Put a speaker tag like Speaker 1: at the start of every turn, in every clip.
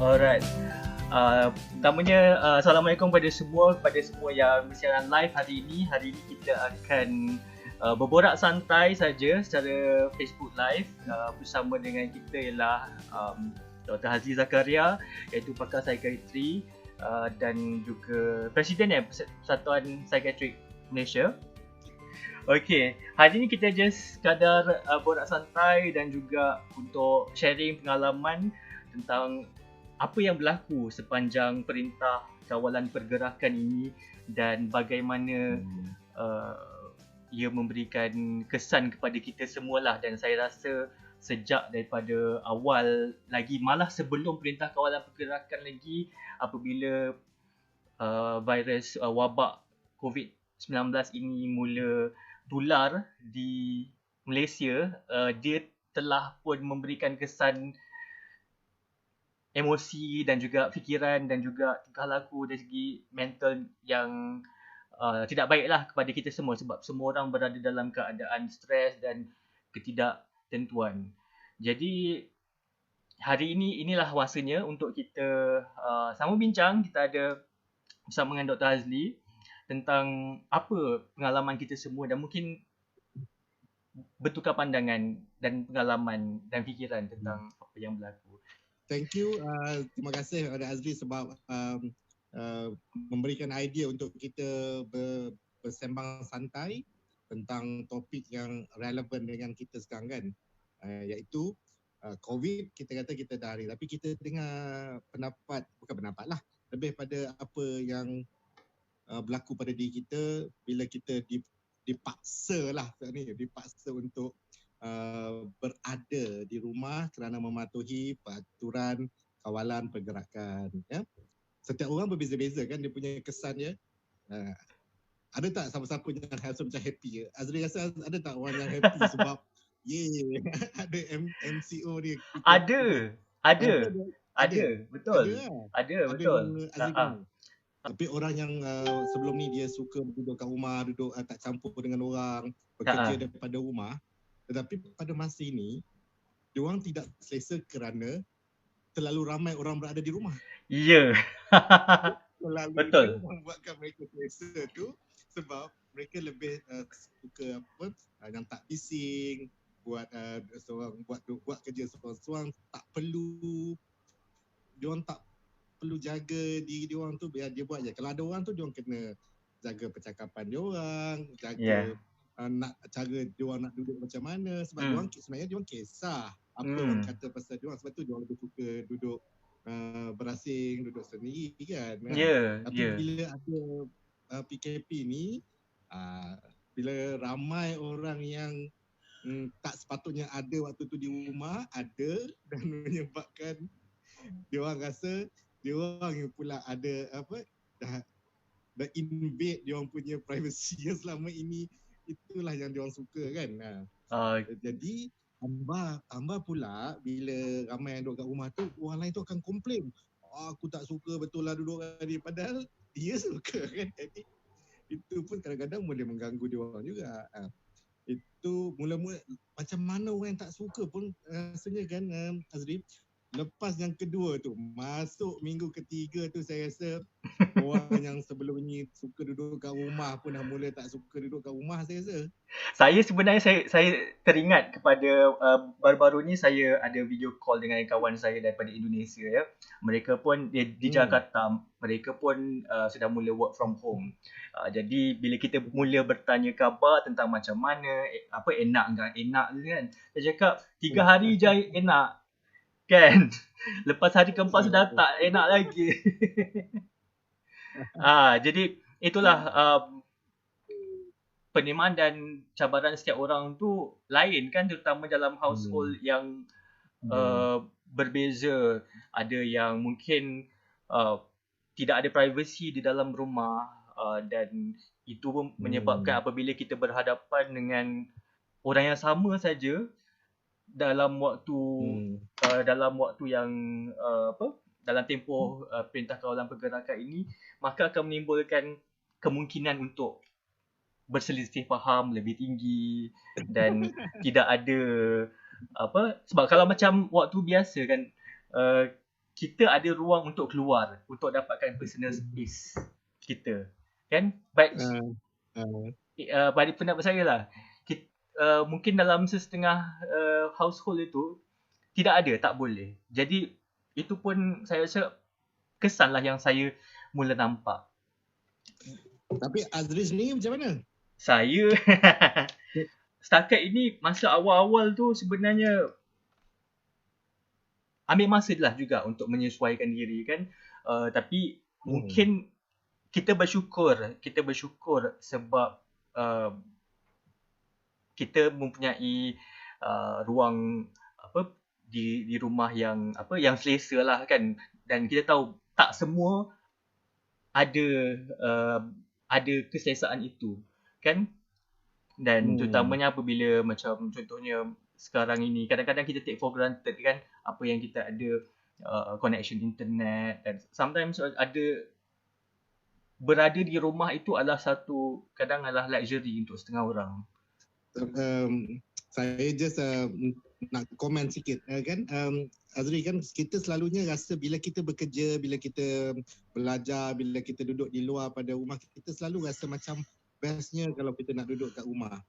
Speaker 1: Alright. Pertamanya, Assalamualaikum kepada semua yang bersiaran live hari ini. Hari ini kita akan berborak santai saja secara Facebook Live bersama dengan kita ialah Dr. Haziq Zakaria, iaitu pakar psikiatri dan juga Presiden Persatuan Psikiatrik Malaysia. Okay, hari ni kita just sekadar borak santai dan juga untuk sharing pengalaman tentang apa yang berlaku sepanjang Perintah Kawalan Pergerakan ini dan bagaimana ia memberikan kesan kepada kita semualah. Dan saya rasa sejak daripada awal lagi, malah sebelum Perintah Kawalan Pergerakan lagi, apabila virus wabak COVID-19 ini mula tular di Malaysia, dia telah pun memberikan kesan emosi dan juga fikiran dan juga tingkah laku dari segi mental yang tidak baiklah kepada kita semua, sebab semua orang berada dalam keadaan stres dan ketidaktentuan. Jadi hari ini inilah masanya untuk kita sama bincang. Kita ada bersama dengan Dr. Hazli tentang apa pengalaman kita semua dan mungkin bertukar pandangan dan pengalaman dan fikiran tentang apa yang berlaku.
Speaker 2: Thank you. Terima kasih kepada Azri sebab memberikan idea untuk kita bersembang santai tentang topik yang relevan dengan kita sekarang kan, iaitu COVID. Kita kata kita dah hari, tapi kita dengar bukan pendapat lah, lebih pada apa yang berlaku pada diri kita bila kita dipaksa untuk berada di rumah kerana mematuhi peraturan kawalan pergerakan. Ya? Setiap orang berbeza-beza kan dia punya kesan dia. Ada tak siapa-siapa yang rasa macam happy? Azri rasa ada tak orang yang happy sebab ada MCO dia?
Speaker 1: Ada, betul. Ada, betul.
Speaker 2: Tapi orang yang sebelum ni dia suka duduk kat rumah, tak campur dengan orang, bekerja daripada rumah. Tetapi pada masa ini, diorang tidak selesa kerana terlalu ramai orang berada di rumah.
Speaker 1: Ya. Betul.
Speaker 2: Membuatkan mereka selesa tu sebab mereka lebih suka yang tak bising, buat kerja seorang-seorang, tak perlu jaga diri diorang tu, biar dia buat je. Kalau ada orang tu, diorang kena jaga percakapan diorang, jaga nak cara diorang nak duduk macam mana, sebab diorang sebenarnya diorang kisah apa orang kata pasal diorang, sebab tu diorang lebih suka duduk berasing, duduk sendiri kan. Tapi bila ada PKP ni, bila ramai orang yang tak sepatutnya ada waktu tu di rumah ada, dan menyebabkan diorang rasa diorang yang pula ada dah invade diorang punya privacy yang selama ini. Itulah yang diorang suka kan. Jadi tambah pula bila ramai yang duduk kat rumah tu, orang lain tu akan komplain, aku tak suka betul lah duduk tadi, padahal dia suka kan. Jadi itu pun kadang-kadang boleh mengganggu diorang juga. Itu mula-mula macam mana orang yang tak suka pun rasanya kan, Azri. Lepas yang kedua tu, masuk minggu ketiga tu, saya rasa orang yang sebelum ni suka duduk kat rumah pun dah mula tak suka duduk kat rumah, saya rasa.
Speaker 1: Saya sebenarnya saya teringat kepada baru-baru ni saya ada video call dengan kawan saya daripada Indonesia ya. Mereka pun di Jakarta, mereka pun sudah mula work from home. Jadi bila kita mula bertanya khabar tentang macam mana, enak enggak enak kan. Saya cakap 3 hari je enak. Kan? Lepas hari keempat sudah tak enak lagi. Jadi itulah penerimaan dan cabaran setiap orang tu lain kan, terutama dalam household yang berbeza. Ada yang mungkin tidak ada privacy di dalam rumah, dan itu pun menyebabkan apabila kita berhadapan dengan orang yang sama saja dalam waktu yang dalam tempoh Perintah Kawalan Pergerakan ini, maka akan menimbulkan kemungkinan untuk berselisih faham lebih tinggi dan tidak ada sebab kalau macam waktu biasa kan kita ada ruang untuk keluar untuk dapatkan personal space kita kan, but pada pendapat saya lah mungkin dalam setengah household itu tidak ada, tak boleh. Jadi itu pun saya rasa kesan lah yang saya mula nampak.
Speaker 2: Tapi Azri sendiri macam mana?
Speaker 1: Saya setakat ini masa awal-awal tu sebenarnya ambil masa lah juga untuk menyesuaikan diri kan. Tapi mungkin kita bersyukur sebab kita mempunyai ruang di rumah yang selesa lah kan, dan kita tahu tak semua ada keselesaan itu kan, dan terutamanya apabila macam contohnya sekarang ini kadang-kadang kita take for granted kan apa yang kita ada connection internet, dan sometimes ada berada di rumah itu adalah satu kadang adalah luxury untuk setengah orang.
Speaker 2: Saya just nak komen sikit kan, Azri kan kita selalunya rasa bila kita bekerja, bila kita belajar, bila kita duduk di luar pada rumah, kita selalu rasa macam bestnya kalau kita nak duduk kat rumah,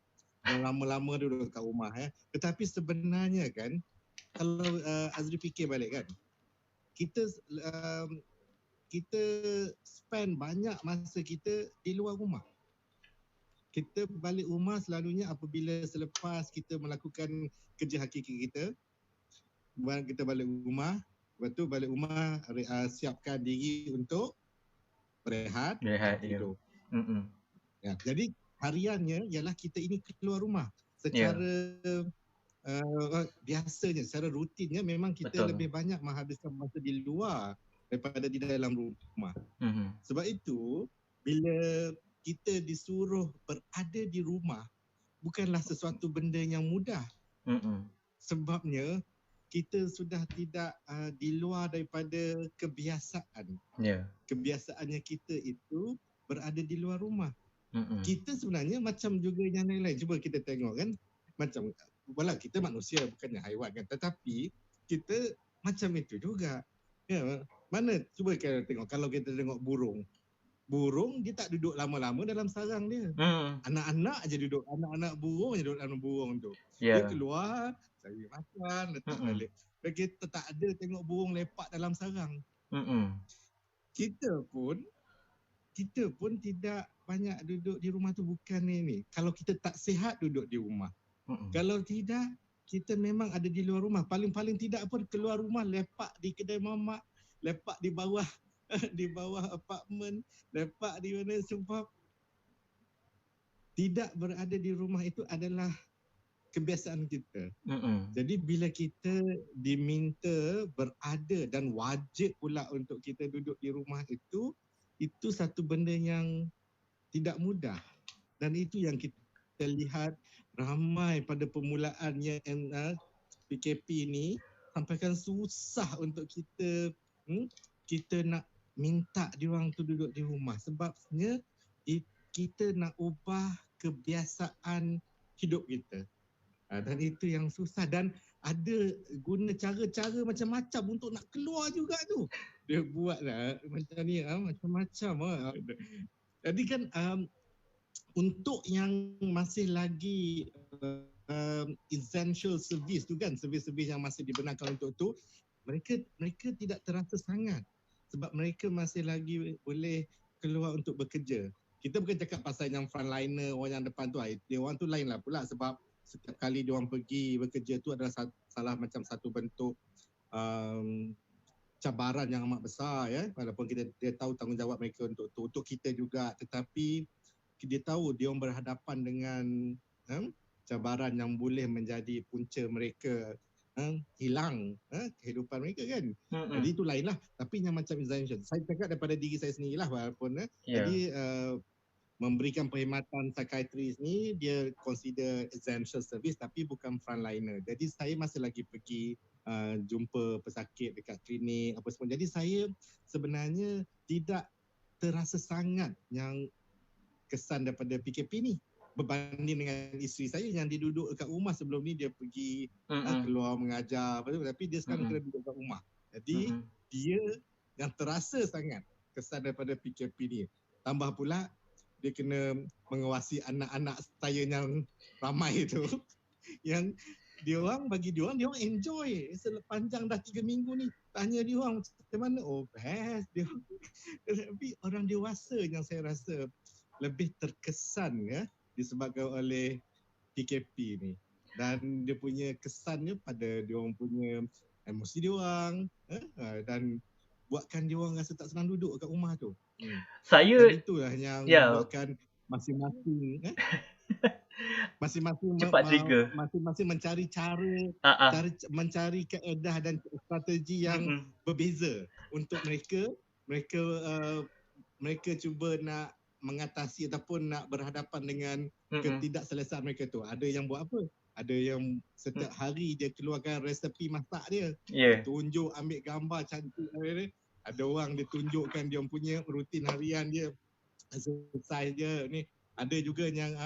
Speaker 2: lama-lama duduk kat rumah tetapi sebenarnya kan kalau Azri fikir balik kan, kita spend banyak masa kita di luar rumah. Kita balik rumah selalunya apabila selepas kita melakukan kerja hakiki kita balik rumah, lepas tu balik rumah siapkan diri untuk berehat tidur. Ya, jadi hariannya ialah kita ini keluar rumah secara biasanya, secara rutinnya memang kita lebih banyak menghabiskan masa di luar daripada di dalam rumah. Sebab itu bila kita disuruh berada di rumah bukanlah sesuatu benda yang mudah. Sebabnya kita sudah tidak di luar daripada kebiasaan. Kebiasaannya kita itu berada di luar rumah. Kita sebenarnya macam juga yang lain-lain. Cuba kita tengok kan, macam walau kita manusia bukannya haiwan kan, tetapi kita macam itu juga. Ya, mana cuba kita tengok kalau kita tengok burung dia tak duduk lama-lama dalam sarang dia. Anak-anak aja duduk, anak-anak burung aja duduk dalam burung tu. Dia keluar, cari makan, letak balik. Kita tak ada tengok burung lepak dalam sarang. Kita pun tidak banyak duduk di rumah tu, bukan ini. Kalau kita tak sihat duduk di rumah. Kalau tidak, kita memang ada di luar rumah. Paling-paling tidak pun keluar rumah, lepak di kedai mamak, lepak di bawah apartmen, lepak di mana, sebab tidak berada di rumah itu adalah kebiasaan kita. Jadi bila kita diminta berada dan wajib pula untuk kita duduk di rumah itu satu benda yang tidak mudah, dan itu yang kita lihat ramai pada permulaannya PKP ni sampai kan susah untuk kita nak minta diorang tu duduk di rumah, sebabnya kita nak ubah kebiasaan hidup kita. Dan itu yang susah, dan ada guna cara-cara macam-macam untuk nak keluar juga tu. Dia buat lah macam ni, macam-macam. Jadi kan untuk yang masih lagi essential service tu kan, servis-servis yang masih dibenarkan untuk tu, mereka tidak terasa sangat sebab mereka masih lagi boleh keluar untuk bekerja. Kita bukan cakap pasal yang frontliner, orang yang depan tu, dia orang tu lain lah pula, sebab setiap kali dia orang pergi bekerja tu adalah salah macam satu bentuk cabaran yang amat besar ya, walaupun dia tahu tanggungjawab mereka untuk kita juga, tetapi dia tahu dia orang berhadapan dengan cabaran yang boleh menjadi punca mereka hilang kehidupan mereka kan. Jadi itu lain lah. Tapi yang macam essential, saya cakap daripada diri saya sendirilah, walaupun jadi memberikan perkhidmatan psikiatris ni dia consider essential service tapi bukan frontliner. Jadi saya masih lagi pergi jumpa pesakit dekat klinik apa semua. Jadi saya sebenarnya tidak terasa sangat yang kesan daripada PKP ni berbanding dengan isteri saya yang dia duduk dekat rumah. Sebelum ni dia pergi keluar mengajar tapi dia sekarang kena duduk dekat rumah. Jadi dia yang terasa sangat kesan daripada PKP ni. Tambah pula dia kena mengawasi anak-anak saya yang ramai tu yang bagi dia orang enjoy sepanjang dah 3 minggu ni. Tanya dia orang macam mana? Oh best dia. Tapi orang dewasa yang saya rasa lebih terkesan disebabkan oleh PKP ni. Dan dia punya kesannya pada dia orang punya emosi dia orang dan buatkan dia orang rasa tak senang duduk kat rumah tu.
Speaker 1: Saya
Speaker 2: dan itulah yang buatkan masing-masing masing-masing mencari cara, mencari kaedah dan strategi yang berbeza untuk mereka cuba nak mengatasi ataupun nak berhadapan dengan ketidakselesaan mereka tu. Ada yang buat apa? Ada yang setiap hari dia keluarkan resepi masak dia. Dia tunjuk, ambil gambar cantik dia. Ada orang dia tunjukkan dia punya rutin harian dia, exercise dia ni. Ada juga yang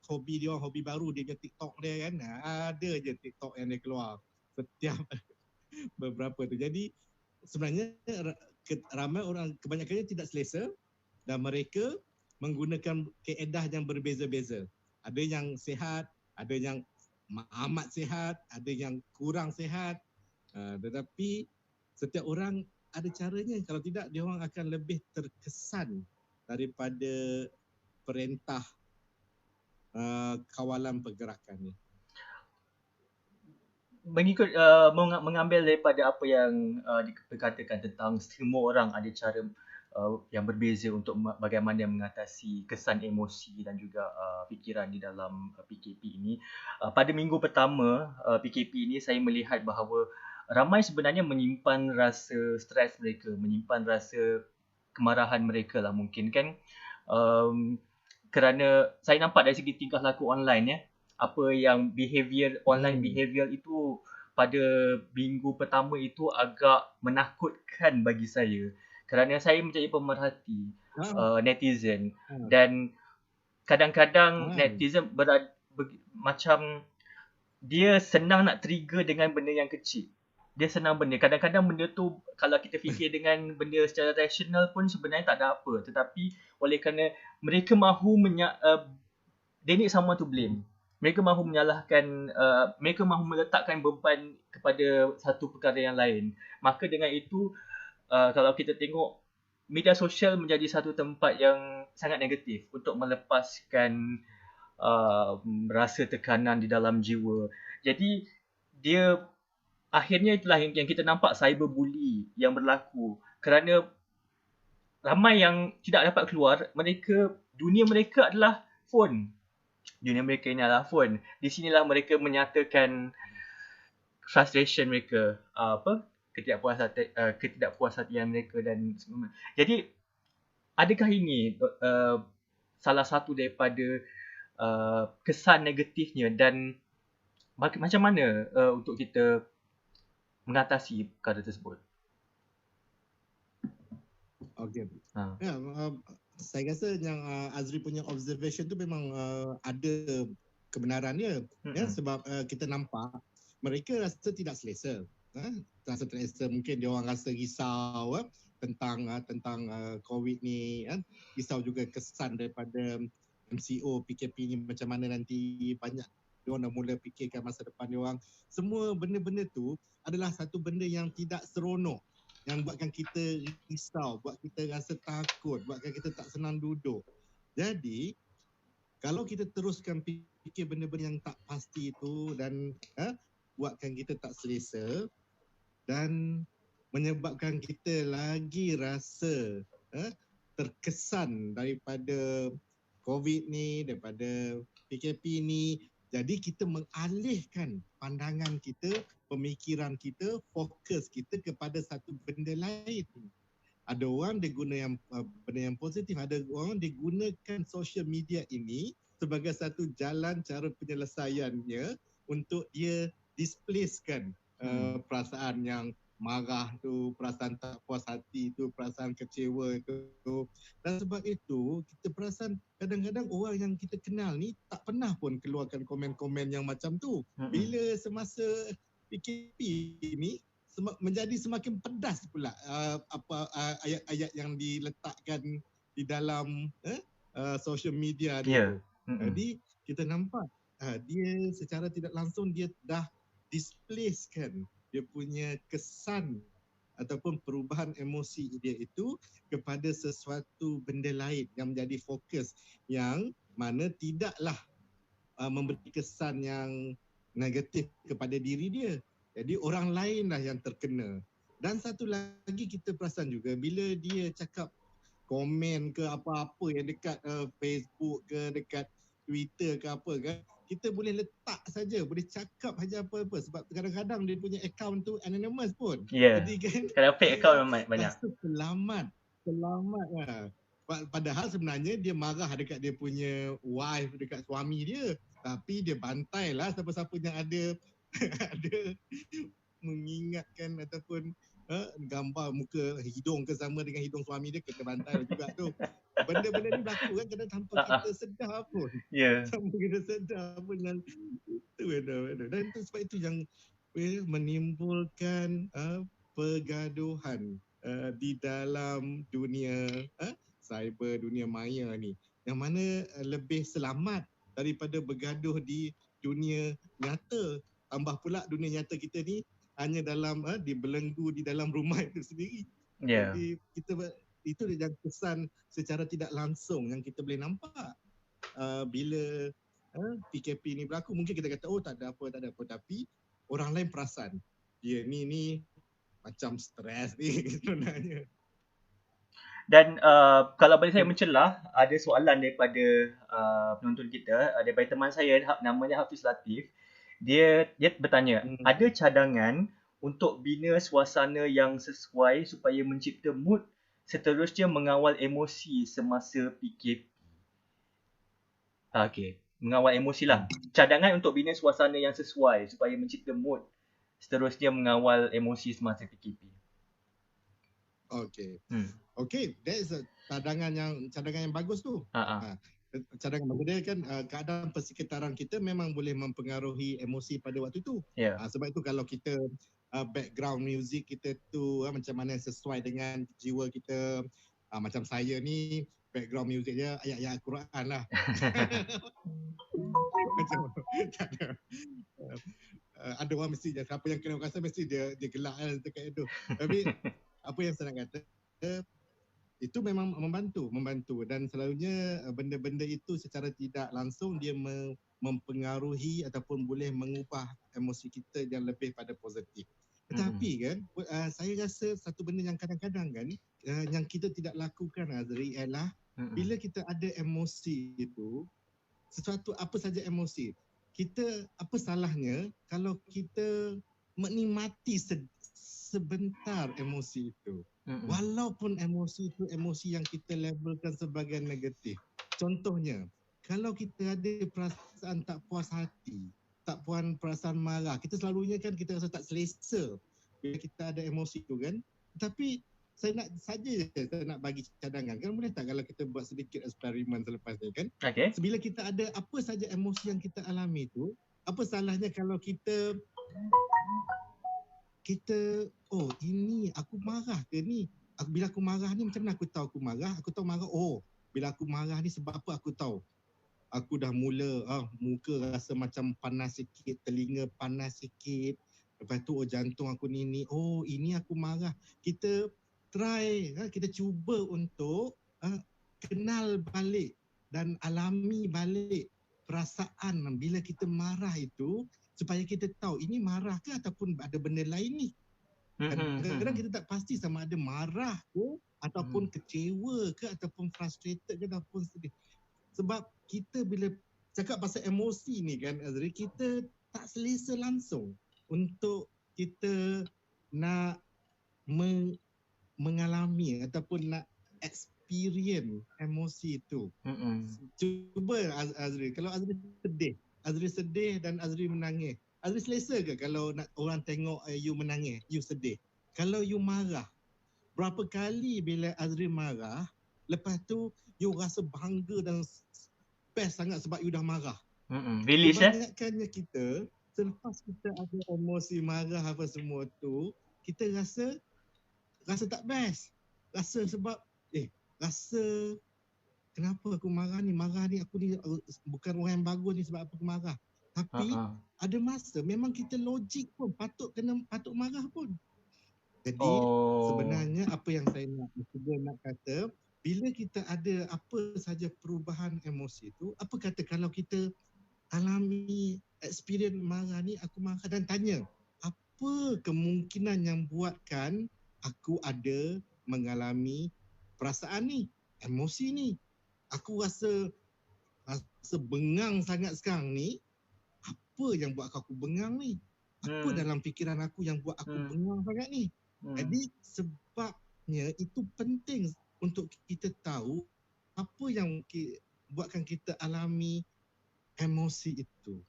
Speaker 2: hobi dia, hobi baru dia punya TikTok dia kan. Ada je TikTok yang dia keluar setiap beberapa tu. Jadi sebenarnya ramai orang kebanyakannya tidak selesa dan mereka menggunakan kaedah yang berbeza-beza. Ada yang sihat, ada yang amat sihat, ada yang kurang sihat. Tetapi setiap orang ada caranya. Kalau tidak dia orang akan lebih terkesan daripada perintah kawalan pergerakan ni.
Speaker 1: Mengikut mengambil daripada apa yang dikatakan tentang semua orang ada cara yang berbeza untuk bagaimana mengatasi kesan emosi dan juga fikiran di dalam PKP ini. Pada minggu pertama PKP ini saya melihat bahawa ramai sebenarnya menyimpan rasa stres mereka, menyimpan rasa kemarahan mereka lah mungkin kan. Kerana saya nampak dari segi tingkah laku online apa yang online behavior itu pada minggu pertama itu agak menakutkan bagi saya. Kerana saya menjadi pemerhati netizen dan kadang-kadang netizen macam dia senang nak trigger dengan benda yang kecil. Dia senang benda. Kadang-kadang benda tu kalau kita fikir dengan benda secara rasional pun sebenarnya tak ada apa. Tetapi oleh kerana mereka mahu they need someone to blame. Mereka mahu menyalahkan, mereka mahu meletakkan beban kepada satu perkara yang lain. Maka dengan itu kalau kita tengok media sosial menjadi satu tempat yang sangat negatif untuk melepaskan rasa tekanan di dalam jiwa. Jadi dia akhirnya itulah yang kita nampak cyberbully yang berlaku kerana ramai yang tidak dapat keluar. Dunia mereka adalah phone. Dunia mereka ini adalah phone. Di sinilah mereka menyatakan frustration mereka, ketidakpuashatian mereka dan semua. Jadi adakah ini salah satu daripada kesan negatifnya dan macam mana untuk kita mengatasi perkara tersebut?
Speaker 2: Okey. Saya rasa yang Azri punya observation tu memang ada kebenarannya sebab kita nampak mereka rasa tidak selesa. Rasa tak selesa, mungkin dia orang rasa risau tentang COVID ni risau juga kesan daripada MCO PKP ni macam mana nanti, banyak dia orang dah mula fikirkan masa depan dia orang. Semua benda-benda tu adalah satu benda yang tidak seronok, yang buatkan kita risau, buat kita rasa takut, buatkan kita tak senang duduk. Jadi kalau kita teruskan fikir benda-benda yang tak pasti itu dan buatkan kita tak selesa dan menyebabkan kita lagi rasa terkesan daripada COVID ni, daripada PKP ni. Jadi kita mengalihkan pandangan kita, pemikiran kita, fokus kita kepada satu benda lain. Ada orang dia guna benda yang positif, ada orang dia gunakan social media ini sebagai satu jalan cara penyelesaiannya untuk dia displacekan perasaan yang marah tu, perasaan tak puas hati tu, perasaan kecewa tu. Dan sebab itu kita perasan kadang-kadang orang yang kita kenal ni tak pernah pun keluarkan komen-komen yang macam tu. Bila semasa PKP ni menjadi semakin pedas pula ayat-ayat yang diletakkan di dalam social media dia tu. Jadi kita nampak dia secara tidak langsung dia dah displacekan dia punya kesan ataupun perubahan emosi dia itu kepada sesuatu benda lain yang menjadi fokus yang mana tidaklah memberi kesan yang negatif kepada diri dia. Jadi orang lainlah yang terkena. Dan satu lagi kita perasan juga bila dia cakap komen ke apa-apa yang dekat Facebook ke dekat Twitter ke apa kan, kita boleh letak saja, boleh cakap saja apa-apa sebab kadang-kadang dia punya account tu anonymous pun.
Speaker 1: Jadi
Speaker 2: kan
Speaker 1: kalau fake account memang banyak.
Speaker 2: Rasa selamat lah. Padahal sebenarnya dia marah dekat dia punya wife, dekat suami dia, tapi dia bantai lah siapa-siapa yang ada ada mengingatkan ataupun gambar muka hidung ke sama dengan hidung suami dia, kena bantai juga tu. Benda-benda ni berlaku kan kadang tanpa kita sedar pun. Tanpa kita sedar pun yang itu dan itu sebab itu yang menimbulkan pergaduhan di dalam dunia cyber, dunia maya ni, yang mana lebih selamat daripada bergaduh di dunia nyata. Tambah pula dunia nyata kita ni hanya dalam dibelenggu di dalam rumah itu sendiri. Jadi kita itu yang kesan secara tidak langsung yang kita boleh nampak bila PKP ni berlaku. Mungkin kita kata tak ada apa, tapi orang lain perasan dia ni macam stres ni sebenarnya.
Speaker 1: Dan kalau boleh saya mencelah, ada soalan daripada penonton kita, daripada teman saya namanya Hafiz Latif. Dia bertanya, ada cadangan untuk bina suasana yang sesuai supaya mencipta mood seterusnya mengawal emosi semasa PKP. Okey, mengawal emosi lah. Cadangan untuk bina suasana yang sesuai supaya mencipta mood seterusnya mengawal emosi semasa PKP.
Speaker 2: Okey, that is a cadangan yang bagus tu. Cadangan bagus dia kan keadaan persekitaran kita memang boleh mempengaruhi emosi pada waktu tu. Sebab itu kalau kita background music kita tu macam mana sesuai dengan jiwa kita. Macam saya ni background music dia ayat-ayat Al-Quran lah. Macam ada orang mesti siapa yang kena rasa mesti dia gelak kan dekat itu. Tapi apa yang saya nak kata itu memang membantu dan selalunya benda-benda itu secara tidak langsung dia mempengaruhi ataupun boleh mengubah emosi kita yang lebih pada positif. Tetapi kan saya rasa satu benda yang kadang-kadang kan yang kita tidak lakukan Azri ialah bila kita ada emosi itu, sesuatu apa saja emosi, kita apa salahnya kalau kita menikmati sebentar emosi itu. Walaupun emosi itu emosi yang kita labelkan sebagai negatif. Contohnya, kalau kita ada perasaan tak puas hati, perasaan marah, kita selalunya kan kita rasa tak selesa bila kita ada emosi itu kan. Tapi saya nak bagi cadangan. Kan boleh tak kalau kita buat sedikit eksperimen selepas ni kan? Bila kita ada apa saja emosi yang kita alami itu, apa salahnya kalau kita ini aku marah ke ni? Bila aku marah ni macam mana aku tahu aku marah? Aku tahu marah. Bila aku marah ni sebab apa aku tahu? Aku dah mula muka rasa macam panas sikit, telinga panas sikit. Lepas tu jantung aku ni. Ini aku marah. Kita try, kita cuba untuk kenal balik dan alami balik perasaan bila kita marah itu supaya kita tahu ini marah ke ataupun ada benda lain ni. Kadang-kadang kita tak pasti sama ada marah ke ataupun kecewa ke ataupun frustrated ke ataupun sedih. Sebab kita bila cakap pasal emosi ni kan Azri, kita tak selesa langsung untuk kita nak mengalami ataupun nak experience emosi itu. Cuba Azri, kalau Azri sedih dan Azri menangis, Azri selesa ke kalau nak orang tengok you menangis, you sedih? Kalau you marah, berapa kali bila Azri marah, lepas tu you rasa bangga dan best sangat sebab you dah marah.
Speaker 1: Release
Speaker 2: Kebanyakannya kita, selepas kita ada emosi marah apa semua tu, kita rasa tak best. Rasa sebab, rasa kenapa aku marah ni aku ni bukan orang yang bagus ni sebab apa aku marah. Tapi ada masa memang kita logik pun patut marah pun. Jadi sebenarnya apa yang saya nak kata, bila kita ada apa saja perubahan emosi tu, apa kata kalau kita alami experience marah ni, aku marah dan tanya, apa kemungkinan yang buatkan aku ada mengalami perasaan ni, emosi ni. Aku rasa bengang sangat sekarang ni. Apa yang buat aku bengang ni? Apa dalam fikiran aku yang buat aku bengang sangat ni? Jadi sebabnya itu penting untuk kita tahu apa yang buatkan kita alami emosi itu.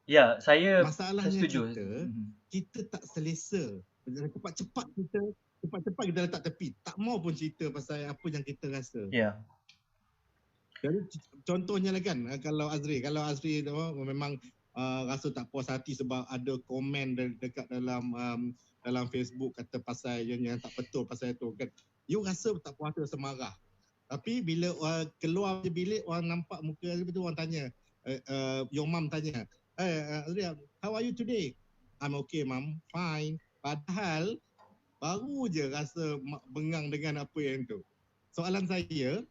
Speaker 1: Ya, saya
Speaker 2: Masalahnya
Speaker 1: setuju.
Speaker 2: kita tak selesa. Cepat-cepat kita letak tepi. Tak mau pun cerita pasal apa yang kita rasa.
Speaker 1: Ya.
Speaker 2: Jadi contohnya lah kan, kalau Azri memang rasa tak puas hati sebab ada komen dekat dalam Facebook kata pasal yang tak betul pasal itu kan. You rasa tak puas hati, rasa marah. Tapi bila keluar je bilik, orang nampak muka Azri tu, orang tanya, your mom tanya, Azri, how are you today? I'm okay, mom, fine. Padahal baru je rasa bengang dengan apa yang tu. Soalan saya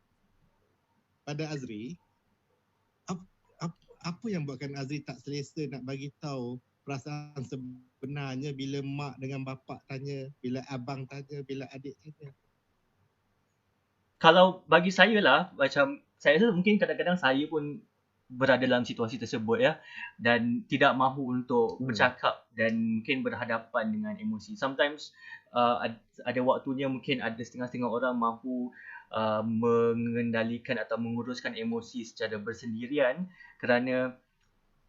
Speaker 2: pada Azri, apa yang buatkan Azri tak selesa nak bagi tahu perasaan sebenarnya bila mak dengan bapak tanya, bila abang tanya, bila adik tanya?
Speaker 1: Kalau bagi saya lah, macam saya rasa mungkin kadang-kadang saya pun berada dalam situasi tersebut ya, dan tidak mahu untuk bercakap dan mungkin berhadapan dengan emosi. Sometimes ada waktunya mungkin ada setengah-setengah orang mahu mengendalikan atau menguruskan emosi secara bersendirian, kerana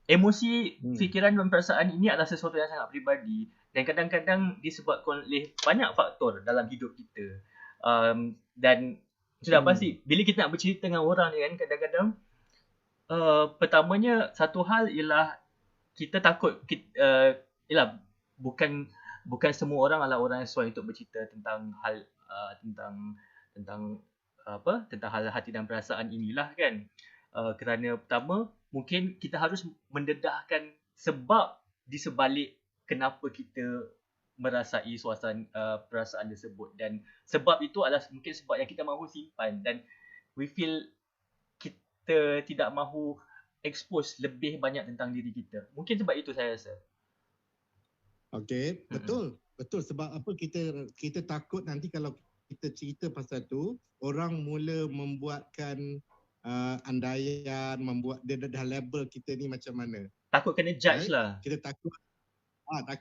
Speaker 1: emosi, fikiran dan perasaan ini adalah sesuatu yang sangat peribadi dan kadang-kadang disebabkan oleh banyak faktor dalam hidup kita. Dan sudah pasti bila kita nak bercerita dengan orang ni kan, kadang-kadang pertamanya satu hal ialah kita takut ialah bukan semua orang adalah orang yang sesuai untuk bercerita tentang hal tentang hal hati dan perasaan inilah kan. Kerana pertama mungkin kita harus mendedahkan sebab di sebalik kenapa kita merasai suasana perasaan tersebut, dan sebab itu adalah mungkin sebab yang kita mahu simpan dan we feel kita tidak mahu expose lebih banyak tentang diri kita. Mungkin sebab itu saya rasa.
Speaker 2: Okey, betul sebab apa kita takut nanti kalau kita cerita pasal tu, orang mula membuatkan andaian, membuat dia dah label kita ni macam mana.
Speaker 1: Takut kena judge lah.
Speaker 2: Kita takut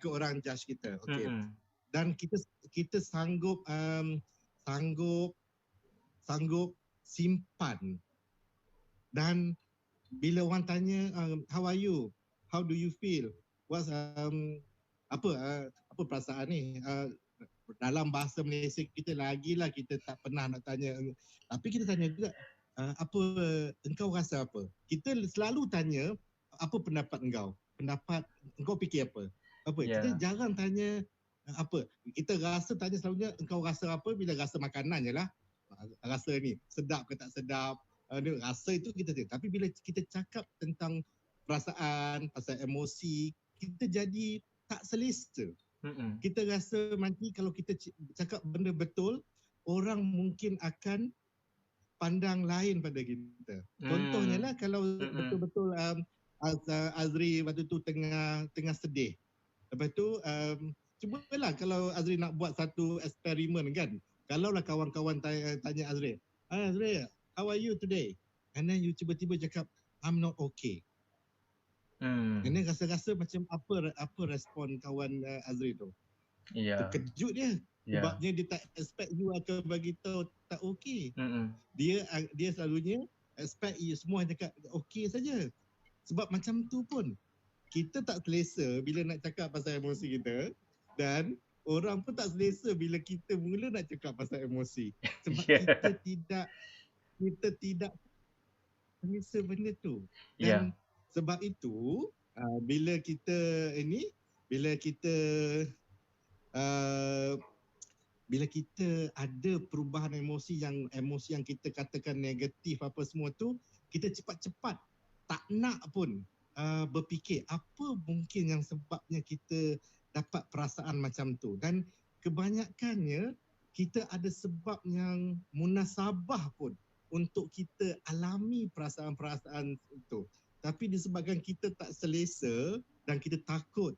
Speaker 2: orang judge kita. Okey. Dan kita sanggup simpan. Dan bila orang tanya how are you? How do you feel? What's apa perasaan ni? Dalam bahasa Malaysia kita lagilah kita tak pernah nak tanya, tapi kita tanya juga apa engkau rasa apa? Kita selalu tanya apa pendapat engkau fikir apa? Kita jarang tanya apa. Kita tanya selalunya engkau rasa apa bila rasa makanan je lah. Rasa ni sedap ke tak sedap, rasa itu kita tanya. Tapi bila kita cakap tentang perasaan, pasal emosi, kita jadi tak selesa. Kita rasa nanti kalau kita cakap benda betul, orang mungkin akan pandang lain pada kita. Contohnya lah kalau betul-betul Azri waktu tu tengah sedih. Lepas tu cubalah kalau Azri nak buat satu eksperimen kan. Kalau lah kawan-kawan tanya Azri, Azri, how are you today? And then you tiba-tiba cakap, I'm not okay. And then rasa-rasa macam apa respon kawan Azri tu? Terkejut dia. Sebabnya dia tak expect you akan bagi tahu tak okey. Dia selalunya expect you semua cakap okey saja. Sebab macam tu pun kita tak selesa bila nak cakap pasal emosi kita, dan orang pun tak selesa bila kita mula nak cakap pasal emosi. Sebab kita tidak selesa benda tu. Dan sebab itu bila kita ada perubahan emosi yang kita katakan negatif apa semua tu, kita cepat-cepat tak nak pun berfikir apa mungkin yang sebabnya kita dapat perasaan macam tu. Dan kebanyakannya kita ada sebab yang munasabah pun untuk kita alami perasaan-perasaan itu. Tapi disebabkan kita tak selesa dan kita takut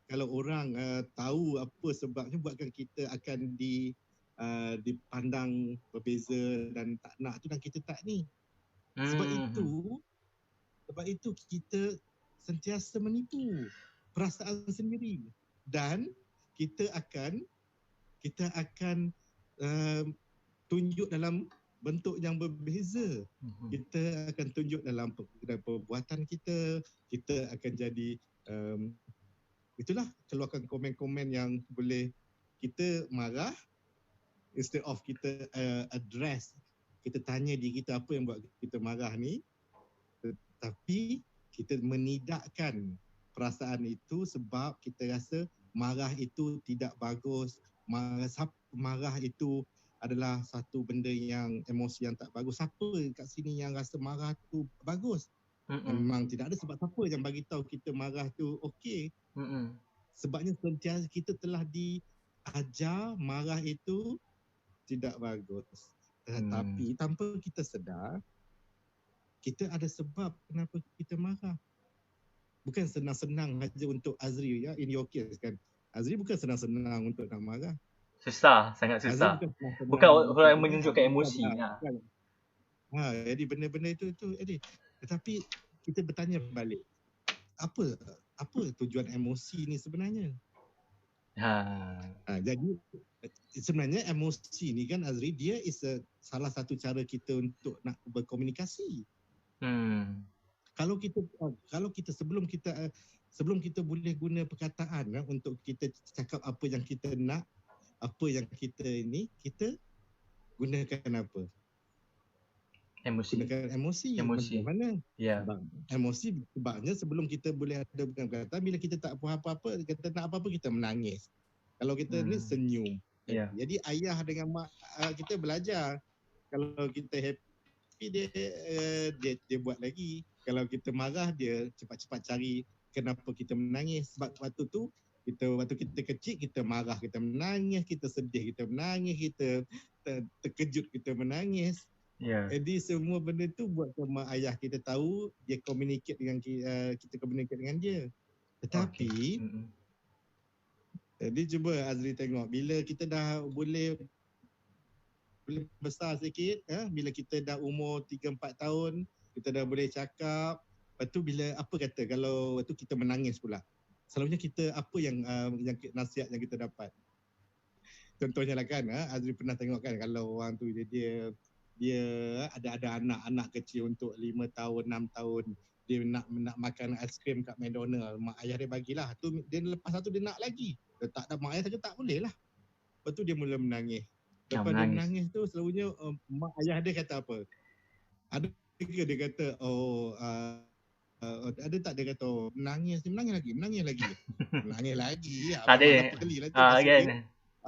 Speaker 2: kalau orang tahu apa sebabnya, buatkan kita akan dipandang berbeza dan tak nak tu, dan kita tak ni. Sebab itu kita sentiasa menipu perasaan sendiri, dan kita akan tunjuk dalam bentuk yang berbeza. Kita akan tunjuk dalam perbuatan kita akan jadi itulah, keluarkan komen-komen yang boleh kita marah, instead of kita address, kita tanya diri kita apa yang buat kita marah ni, tetapi kita menidakkan perasaan itu sebab kita rasa marah itu tidak bagus. Marah itu adalah satu benda yang emosi yang tak bagus. Siapa kat sini yang rasa marah tu bagus? Memang tidak ada sebab siapa yang bagi tahu kita marah tu okey. Sebabnya sentiasa kita telah diajar marah itu tidak bagus. Tetapi tanpa kita sedar, kita ada sebab kenapa kita marah. Bukan senang-senang saja untuk Azri, in your case kan. Azri bukan senang-senang untuk nak marah.
Speaker 1: Susah, sangat susah. Bukan orang yang menunjukkan emosi.
Speaker 2: Jadi benda-benda itu jadi. Tetapi kita bertanya balik, apa tujuan emosi ni sebenarnya? Jadi sebenarnya emosi ni kan Azri, dia salah satu cara kita untuk nak berkomunikasi. Kalau kita sebelum kita boleh guna perkataan untuk kita cakap apa yang kita nak, apa yang kita kita gunakan apa? Gunakan emosi. Bagaimana? Emosi sebabnya sebelum kita boleh ada perkataan, bila kita tak puas apa-apa, kita nak apa-apa, kita menangis. Kalau kita ni senyum. Jadi ayah dengan mak kita belajar. Kalau kita happy, dia buat lagi. Kalau kita marah, dia cepat-cepat cari kenapa kita menangis. Sebab waktu kita kecil, kita marah, kita menangis, kita sedih, kita menangis, kita terkejut, kita menangis. Jadi semua benda tu buat sama ayah kita tahu, dia communicate dengan kita communicate dengan dia. Tetapi jadi cuba Azri tengok, bila kita dah boleh besar sikit, bila kita dah umur 3-4 tahun, kita dah boleh cakap. Lepas tu bila apa kata kalau waktu kita menangis pula, selalunya kita apa yang nasihat yang kita dapat? Contohnya lah kan, Azri pernah tengok kan, kalau orang tu dia ada anak kecil untuk 5 tahun, 6 tahun, dia nak makan aiskrim kat McDonald, mak ayah dia bagilah. Tu dia lepas tu dia nak lagi. Dia tak ada, mak ayah kata tak boleh lah. Lepas tu dia mula menangis. Lepas dia menangis tu selalunya mak ayah dia kata apa? Ada ke dia kata ada tak dia kata menangis lagi. Menangis lagi.
Speaker 1: Tak ada.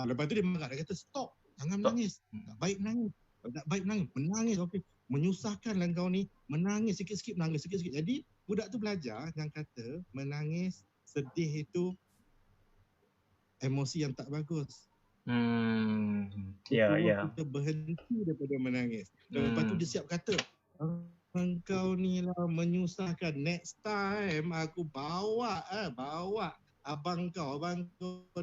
Speaker 2: Lepas tu dia marah, dia kata stop. Jangan menangis. Tak baik menangis. Menangis okey. Menyusahkanlah kau ni. Menangis sikit-sikit, menangis sikit-sikit. Jadi budak tu belajar yang kata menangis, sedih itu emosi yang tak bagus. Kita berhenti daripada menangis. Lepas tu dia siap kata, engkau ni lah menyusahkan. Next time aku bawa abang kau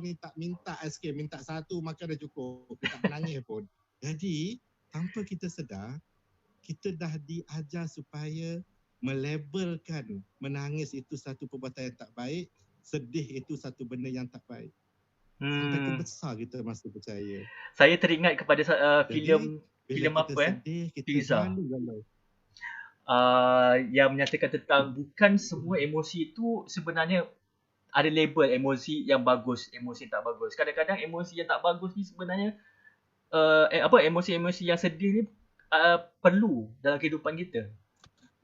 Speaker 2: ni tak minta aiskrim, minta satu makan dah cukup. Dia tak menangis pun. Jadi tanpa kita sedar, kita dah diajar supaya melabelkan menangis itu satu perbuatan yang tak baik, sedih itu satu benda yang tak baik. Sampai ke besar kita masih percaya.
Speaker 1: Saya teringat kepada filem apa
Speaker 2: sedih, kita
Speaker 1: Pizza. yang menyatakan tentang bukan semua emosi itu sebenarnya ada label emosi yang bagus, emosi yang tak bagus. Kadang-kadang emosi yang tak bagus ni sebenarnya emosi-emosi yang sedih ni perlu dalam kehidupan kita.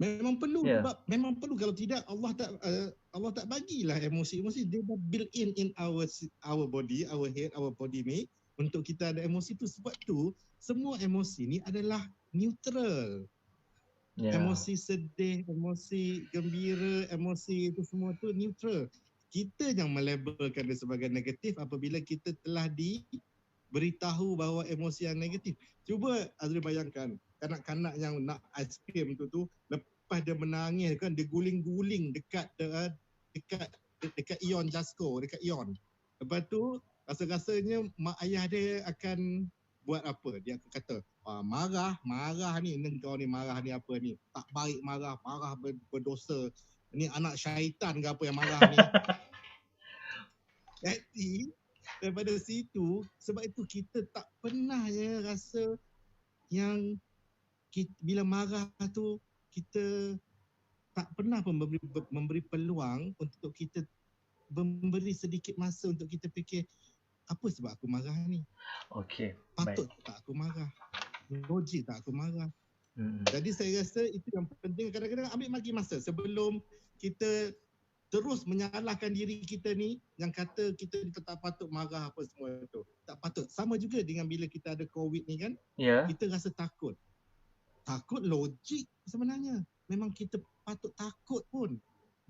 Speaker 2: Memang perlu sebab memang perlu, kalau tidak Allah tak bagilah emosi-emosi, dia dah built in our body, our head, our body ni untuk kita ada emosi tu. Sebab tu semua emosi ni adalah neutral. Emosi sedih, emosi gembira, emosi itu semua tu neutral. Kita yang melabelkan dia sebagai negatif apabila kita telah diberitahu bahawa emosi yang negatif. Cuba Azri bayangkan kanak-kanak yang nak aiskrim tu lepas dia menangis kan, dia guling-guling dekat Ion Jasco, dekat Ion. Lepas tu rasa-rasanya mak ayah dia akan buat apa? Dia akan kata, marah ni kau ni, marah ni apa ni? Tak baik marah berdosa. Ni anak syaitan ke apa yang marah ni? Jadi daripada situ, sebab itu kita tak pernah rasa yang bila marah tu kita tak pernah pun memberi peluang untuk kita memberi sedikit masa untuk kita fikir, apa sebab aku marah ni?
Speaker 1: Okey.
Speaker 2: Patut tak aku marah? Logik tak aku marah? Jadi saya rasa itu yang penting. Kadang-kadang ambil lagi masa sebelum kita terus menyalahkan diri kita ni yang kata kita tak patut marah apa semua tu. Tak patut. Sama juga dengan bila kita ada COVID ni kan, kita rasa takut. Takut logik sebenarnya. Memang kita patut takut pun.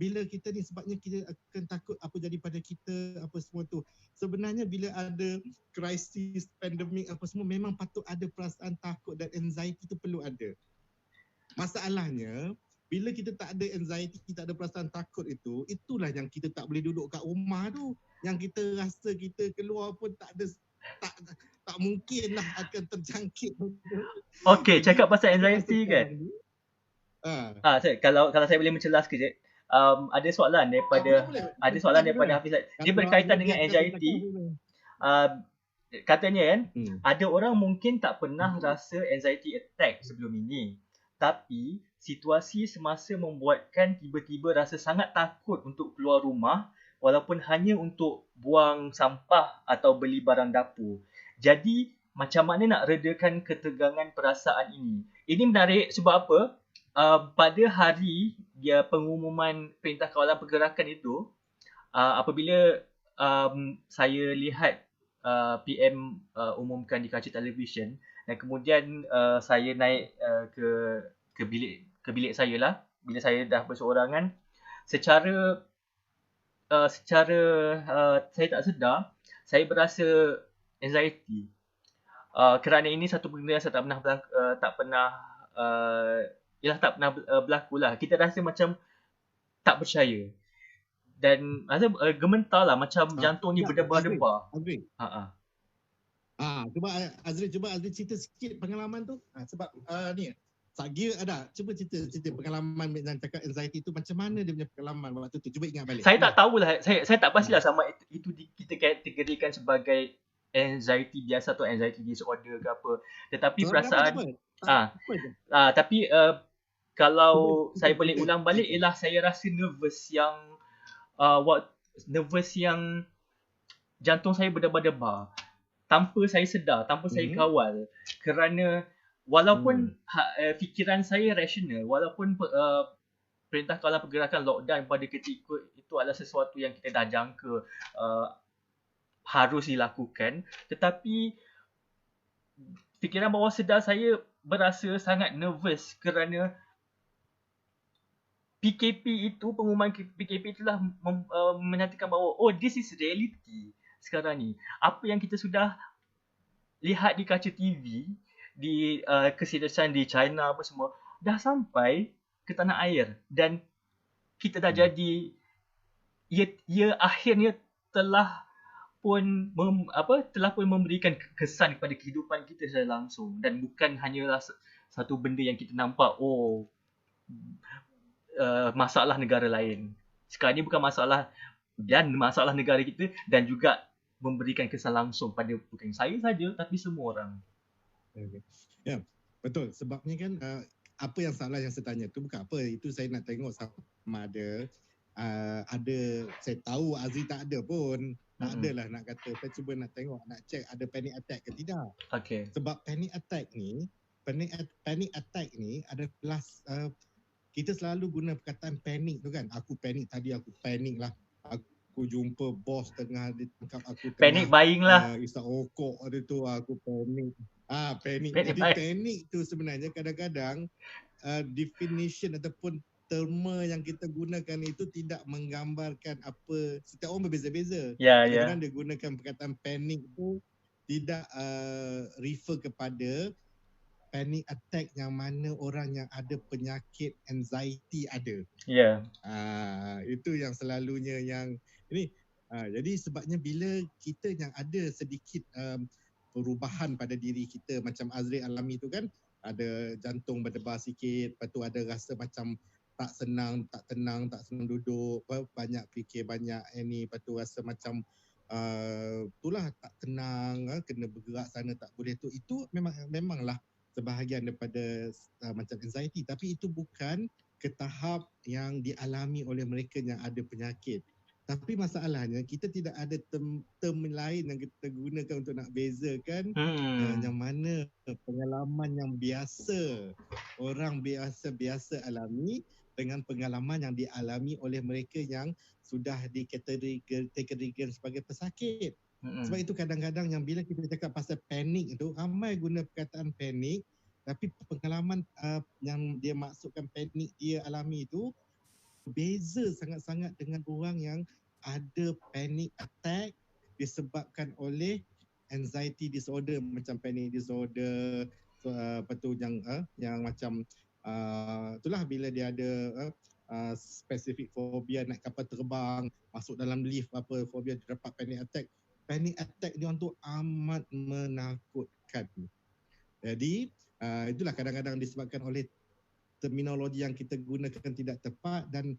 Speaker 2: Bila kita ni sebabnya kita akan takut apa jadi pada kita, apa semua tu. Sebenarnya bila ada krisis, pandemik apa semua, memang patut ada perasaan takut dan anxiety tu perlu ada. Masalahnya, bila kita tak ada anxiety, kita ada perasaan takut itu, itulah yang kita tak boleh duduk kat rumah tu. Yang kita rasa kita keluar pun tak mungkin lah akan terjangkit.
Speaker 1: Okey, cakap pasal anxiety kan. Kalau saya boleh mencelas kejap. Ada soalan daripada Hafiz. Dia berkaitan dengan anxiety. Katanya kan, ada orang mungkin tak pernah rasa anxiety attack sebelum ini. Tapi situasi semasa membuatkan tiba-tiba rasa sangat takut untuk keluar rumah walaupun hanya untuk buang sampah atau beli barang dapur. Jadi macam mana nak redakan ketegangan perasaan ini? Ini menarik sebab apa? Pada hari dia pengumuman Perintah Kawalan Pergerakan itu, apabila saya lihat PM umumkan di kaca televisyen dan kemudian saya naik ke bilik saya lah, bila saya dah berseorangan, secara saya tak sedar saya berasa anxiety. Kerana ini satu benda yang saya tak pernah berlaku lah. Kita rasa macam tak percaya dan rasa gementar lah, macam jantung ni berdebar-debar.
Speaker 2: Cuba Azri cerita sikit pengalaman tu. Sebab ni Sagir ada. Cuba cerita pengalaman yang cakap anxiety tu, macam mana dia punya pengalaman waktu tu. Cuba ingat balik.
Speaker 1: Saya tak tahulah. Saya tak pastilah sama itu kita kategorikan sebagai anxiety biasa atau anxiety disorder ke apa. Tetapi perasaan tapi kalau saya boleh ulang balik ialah saya rasa nervous yang jantung saya berdebar-debar tanpa saya sedar, tanpa saya kawal. Kerana walaupun fikiran saya rasional, walaupun Perintah Kawalan Pergerakan lockdown pada ketika itu adalah sesuatu yang kita dah jangka harus dilakukan, tetapi fikiran bawah sedar saya berasa sangat nervous kerana PKP itu, pengumuman PKP itulah menyatakan bahawa this is reality sekarang ni. Apa yang kita sudah lihat di kaca TV, di kesedaran di China apa semua, dah sampai ke tanah air dan kita dah jadi ia akhirnya telah pun memberikan kesan kepada kehidupan kita secara langsung dan bukan hanyalah satu benda yang kita nampak masalah negara lain. Sekarang ni bukan masalah negara kita dan juga memberikan kesan langsung pada bukan saya saja tapi semua orang.
Speaker 2: Ya, betul. Sebabnya kan apa yang salah yang saya tanya tu bukan apa, itu saya nak tengok sama ada saya tahu Azri tak ada pun, tak adalah nak kata, saya cuba nak tengok, nak check ada panic attack ke tidak.
Speaker 1: Okay.
Speaker 2: Sebab panic attack ni adalah kita selalu guna perkataan panik tu kan. Aku panik tadi, aku panik lah. Aku jumpa bos tengah dia tangkap aku
Speaker 1: Panic buying lah.
Speaker 2: isap rokok dia tu, aku panik. Panik.
Speaker 1: Panic
Speaker 2: Jadi
Speaker 1: buy.
Speaker 2: panik tu sebenarnya kadang-kadang definition ataupun terma yang kita gunakan itu tidak menggambarkan apa, setiap orang berbeza-beza. Kadang-kadang dia gunakan perkataan panik tu tidak refer kepada panic attack yang mana orang yang ada penyakit anxiety ada. Itu yang selalunya yang ini. Jadi sebabnya bila kita yang ada sedikit perubahan pada diri kita, macam Azri alami tu kan, ada jantung berdebar sikit, lepas tu ada rasa macam tak senang duduk, banyak fikir, banyak lepas tu rasa macam itulah tak tenang, kena bergerak sana tak boleh tu. Itu memanglah sebahagian daripada macam anxiety, tapi itu bukan ke tahap yang dialami oleh mereka yang ada penyakit. Tapi masalahnya kita tidak ada term lain yang kita gunakan untuk nak bezakan yang mana pengalaman yang biasa orang biasa alami dengan pengalaman yang dialami oleh mereka yang sudah dikategorikan sebagai pesakit. Sebab itu kadang-kadang yang bila kita cakap pasal panik itu, ramai guna perkataan panik, tapi pengalaman yang dia maksudkan panik dia alami itu berbeza sangat-sangat dengan orang yang ada panic attack disebabkan oleh anxiety disorder, macam panic disorder, apa tu yang macam itulah bila dia ada spesifik fobia naik kapal terbang, masuk dalam lift apa, fobia dia dapat panic attack. Panic attack dia tu amat menakutkan. Jadi itulah kadang-kadang disebabkan oleh terminologi yang kita gunakan tidak tepat dan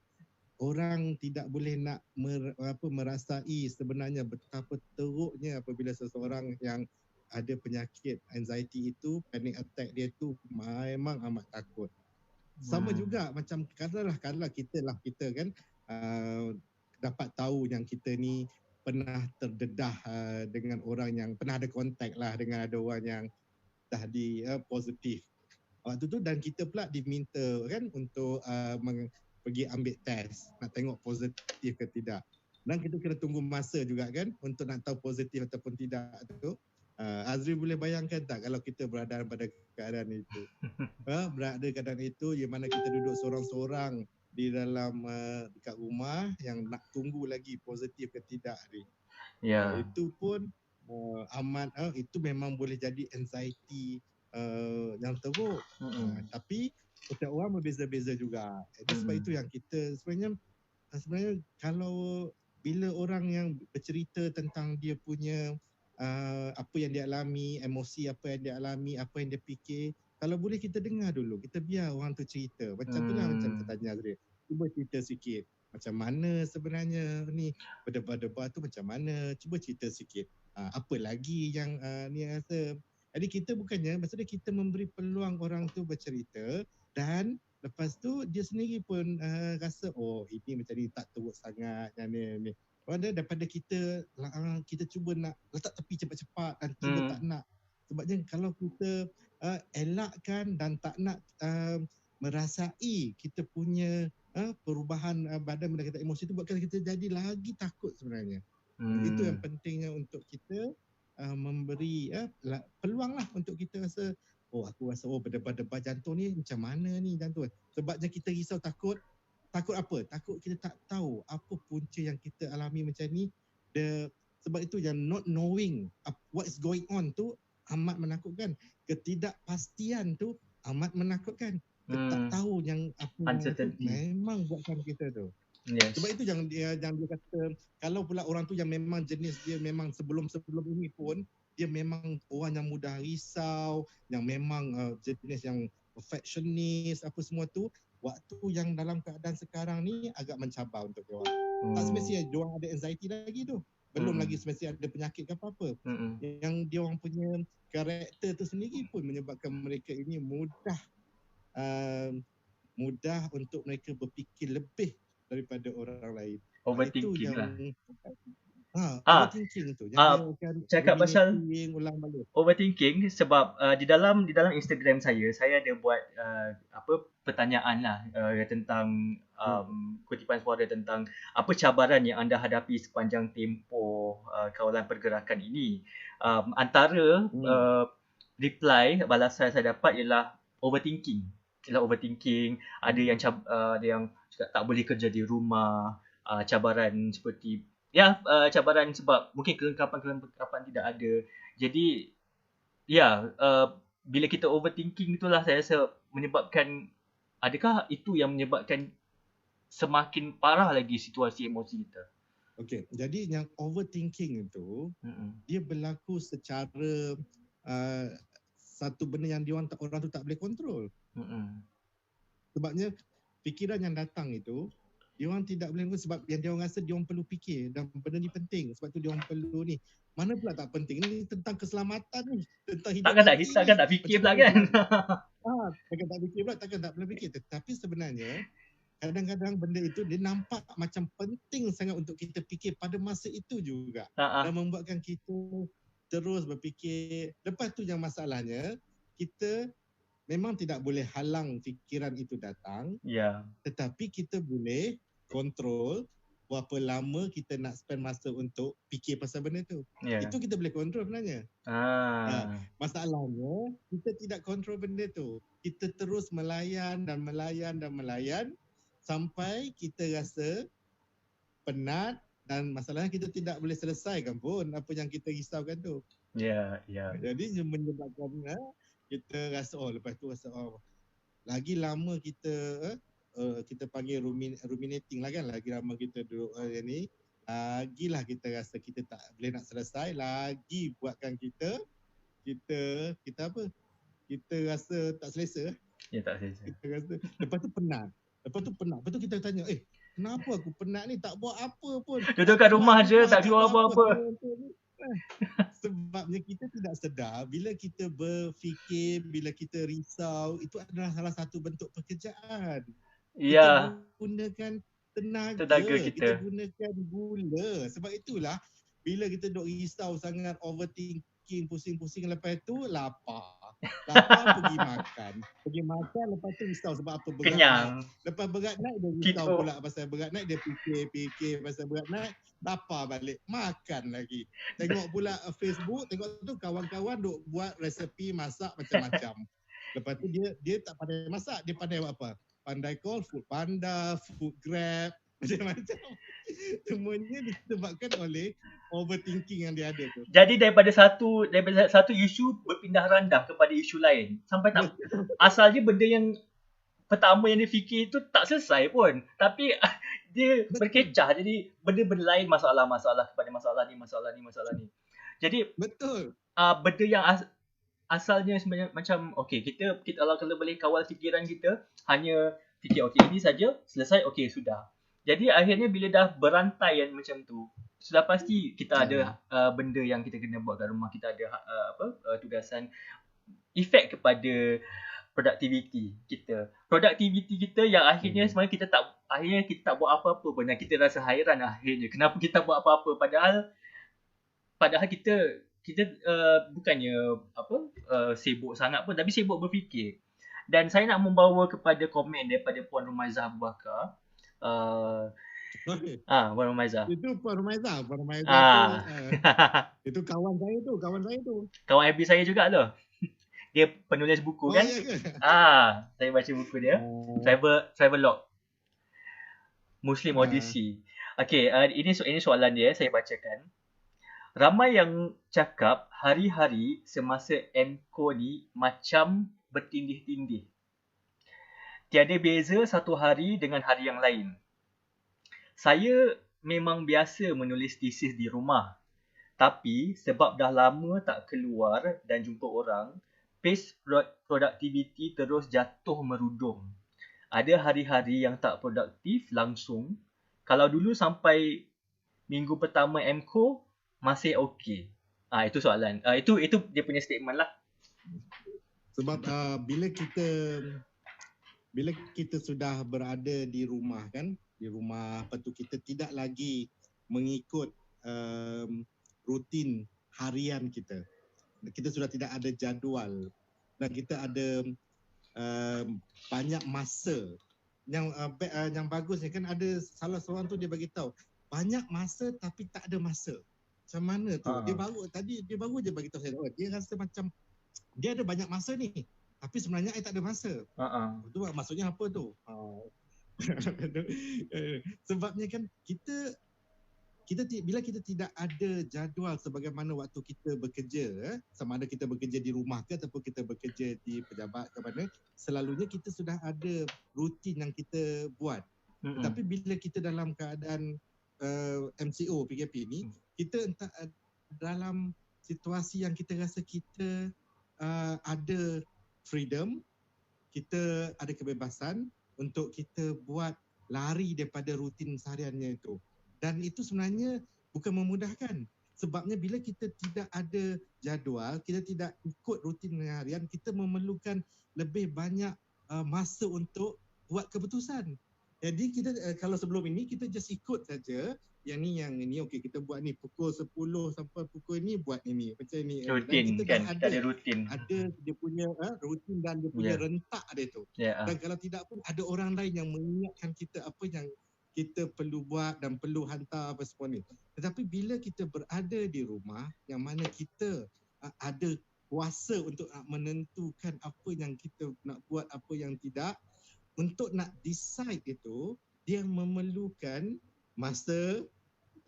Speaker 2: orang tidak boleh nak merasai sebenarnya betapa teruknya apabila seseorang yang ada penyakit anxiety itu, panic attack dia tu memang amat takut. Sama juga macam katalah kita kan dapat tahu yang kita ni pernah terdedah dengan orang yang pernah ada kontak lah dengan ada orang yang dah positif waktu tu, dan kita pula diminta kan untuk pergi ambil test nak tengok positif ke tidak, dan kita kena tunggu masa juga kan untuk nak tahu positif ataupun tidak tu. Azri boleh bayangkan tak kalau kita berada pada keadaan itu? Berada keadaan itu di mana kita duduk seorang-seorang di dalam dekat rumah yang nak tunggu lagi positif ke tidak ni. Itu pun amat itu memang boleh jadi anxiety yang teruk. Tapi setiap orang berbeza-beza juga. Jadi sebab itu yang kita sebenarnya kalau bila orang yang bercerita tentang dia punya apa yang dia alami, emosi apa yang dia alami, apa yang dia fikir, kalau boleh kita dengar dulu, kita biar orang tu cerita. Macam tu lah, macam kita tanya Azri, cuba cerita sikit macam mana sebenarnya ni, berdebar-debar tu macam mana, cuba cerita sikit. Apa lagi yang ni rasa. Jadi kita bukannya, maksudnya kita memberi peluang orang tu bercerita, dan lepas tu dia sendiri pun rasa ini macam ni tak teruk sangat yang ni. Daripada kita cuba nak letak tepi cepat-cepat dan kita tak nak. Sebabnya kalau kita elakkan dan tak nak merasai kita punya perubahan badan berkaitan emosi itu, buatkan kita jadi lagi takut sebenarnya. Itu yang pentingnya untuk kita memberi peluang lah untuk kita rasa aku rasa berdebar-debar jantung ni macam mana ni jantung. Sebabnya kita risau takut apa? Takut kita tak tahu apa punca yang kita alami macam ni. Sebab itu yang not knowing what is going on tu amat menakutkan. Ketidakpastian tu amat menakutkan. Tak tahu yang apa tu memang buatkan kita tu. Sebab itu yang dia kata, kalau pula orang tu yang memang jenis dia memang sebelum ini pun dia memang orang yang mudah risau, yang memang jenis yang perfectionist apa semua tu, waktu yang dalam keadaan sekarang ni agak mencabar untuk dia orang. Tak semestinya dia orang ada anxiety lagi tu. Belum lagi semestinya ada penyakit ke apa-apa. Yang dia orang punya karakter tu sendiri pun menyebabkan mereka ini mudah mudah untuk mereka berfikir lebih daripada orang lain.
Speaker 1: Overthinking lah.
Speaker 2: Overthinking tu yang dia akan
Speaker 1: cakap pasal
Speaker 2: ulang balik.
Speaker 1: Overthinking sebab di dalam Instagram saya ada buat pertanyaan lah tentang kutipan suara tentang apa cabaran yang anda hadapi sepanjang tempoh kawalan pergerakan ini. Antara reply balasan saya dapat ialah overthinking. Ada yang ada yang cakap tak boleh kerja di rumah, cabaran seperti cabaran sebab mungkin kelengkapan tidak ada. Jadi bila kita overthinking itulah saya rasa menyebabkan, adakah itu yang menyebabkan semakin parah lagi situasi emosi kita?
Speaker 2: Okey, jadi yang overthinking itu dia berlaku secara satu benda yang orang tu tak boleh kontrol. Sebabnya fikiran yang datang itu diorang tidak boleh kontrol sebab yang diorang rasa diorang perlu fikir dan benda ni penting, sebab tu diorang perlu ni. Mana pula tak penting, ni tentang keselamatan ni, tentang hidup.
Speaker 1: Takkan tak fikir pula kan?
Speaker 2: Takkan tak fikir pula, takkan tak boleh fikir. Tetapi sebenarnya kadang-kadang benda itu dia nampak macam penting sangat untuk kita fikir pada masa itu juga. Dan membuatkan kita terus berfikir. Lepas tu yang masalahnya, kita memang tidak boleh halang fikiran itu datang. Tetapi kita boleh kontrol berapa lama kita nak spend masa untuk fikir pasal benda tu. Itu kita boleh kontrol sebenarnya. Masalahnya, kita tidak kontrol benda tu. Kita terus melayan sampai kita rasa penat dan masalahnya kita tidak boleh selesaikan pun apa yang kita risaukan tu. Jadi menyebabkan kita rasa lepas tu rasa lagi lama kita panggil ruminating lah kan, lagi lama kita duduk ni, lagilah kita rasa kita tak boleh nak selesai, lagi buatkan kita rasa tak selesa.
Speaker 1: Tak selesa.
Speaker 2: Kita rasa lepas tu penat. Lepas tu kita tanya, kenapa aku penat ni, tak buat apa pun.
Speaker 1: Duduk kat rumah je, tak jual apa-apa.
Speaker 2: Sebabnya kita tidak sedar bila kita berfikir, bila kita risau, itu adalah salah satu bentuk pekerjaan. Kita gunakan tenaga kita gunakan gula. Sebab itulah bila kita duk risau sangat, overthinking, pusing-pusing, lepas tu lapar pergi makan, lepas tu risau sebab apa, berat
Speaker 1: kenyang
Speaker 2: naik. Lepas berat naik dia risau pula pasal berat naik, dia fikir pasal berat naik, lapar balik, makan lagi. Tengok pula Facebook, tengok tu kawan-kawan duk buat resepi masak macam-macam. Lepas tu dia tak pandai masak, dia pandai buat apa? Pandai call Food Panda, Food Grab, macam-macam. Semuanya disebabkan oleh overthinking yang dia ada tu.
Speaker 1: Jadi daripada satu isu berpindah randah kepada isu lain. Sampai tak asalnya benda yang pertama yang dia fikir tu tak selesai pun. Tapi dia berkecah, jadi benda-benda lain masalah kepada masalah ni. Jadi benda yang asalnya sebenarnya macam kita kalau boleh kawal fikiran kita, hanya fikir ini saja, selesai, sudah. Jadi akhirnya bila dah berantaian macam tu, sudah pasti kita ada benda yang kita kena buat kat rumah, kita ada tugasan, efek kepada produktiviti kita yang akhirnya sebenarnya kita tak buat apa-apa pun, dan kita rasa hairan akhirnya kenapa kita buat apa-apa, padahal kita bukannya sibuk sangat pun, tapi sibuk berfikir. Dan saya nak membawa kepada komen daripada Puan Rumaizah Abu Bakar. Puan Rumaizah.
Speaker 2: Itu Puan Rumaizah. Itu kawan saya tu.
Speaker 1: Kawan FB saya juga tu. Dia penulis buku kan? Saya baca buku dia. Travelog. Muslim Odyssey. Ini soalan dia, saya bacakan. Ramai yang cakap hari-hari semasa MCO ni macam bertindih-tindih. Tiada beza satu hari dengan hari yang lain. Saya memang biasa menulis tesis di rumah. Tapi sebab dah lama tak keluar dan jumpa orang, pace productivity terus jatuh merudum. Ada hari-hari yang tak produktif langsung. Kalau dulu sampai minggu pertama MCO, masih okey. Itu soalan. Itu dia punya statement lah.
Speaker 2: Sebab bila kita bila kita sudah berada di rumah kan, di rumah, lepas tu kita tidak lagi mengikut rutin harian kita. Kita sudah tidak ada jadual dan kita ada banyak masa. Yang bagusnya kan ada salah seorang tu dia bagi tahu banyak masa tapi tak ada masa. Macam mana tu? Dia baru je bagi tahu saya. Dia rasa macam dia ada banyak masa ni. Tapi sebenarnya saya tak ada masa. Itu maksudnya apa tu? Sebabnya kan kita bila kita tidak ada jadual sebagaimana waktu kita bekerja, sama ada kita bekerja di rumah ke ataupun kita bekerja di pejabat ke mana, selalunya kita sudah ada rutin yang kita buat. Tetapi bila kita dalam keadaan MCO PKP ni, kita entah dalam situasi yang kita rasa kita ada freedom, kita ada kebebasan untuk kita buat lari daripada rutin sehariannya itu. Dan itu sebenarnya bukan memudahkan. Sebabnya bila kita tidak ada jadual, kita tidak ikut rutin harian, kita memerlukan lebih banyak masa untuk buat keputusan. Jadi kita kalau sebelum ini kita just ikut saja, yang ni okey kita buat ni pukul 10 sampai pukul ni buat ini macam ni.
Speaker 1: Rutin kan, kita ada rutin.
Speaker 2: Ada dia punya rutin dan dia punya rentak dia tu. Dan kalau tidak pun ada orang lain yang mengingatkan kita apa yang kita perlu buat dan perlu hantar apa semua ni. Tetapi bila kita berada di rumah yang mana kita ada kuasa untuk menentukan apa yang kita nak buat, apa yang tidak, untuk nak decide itu dia memerlukan masa,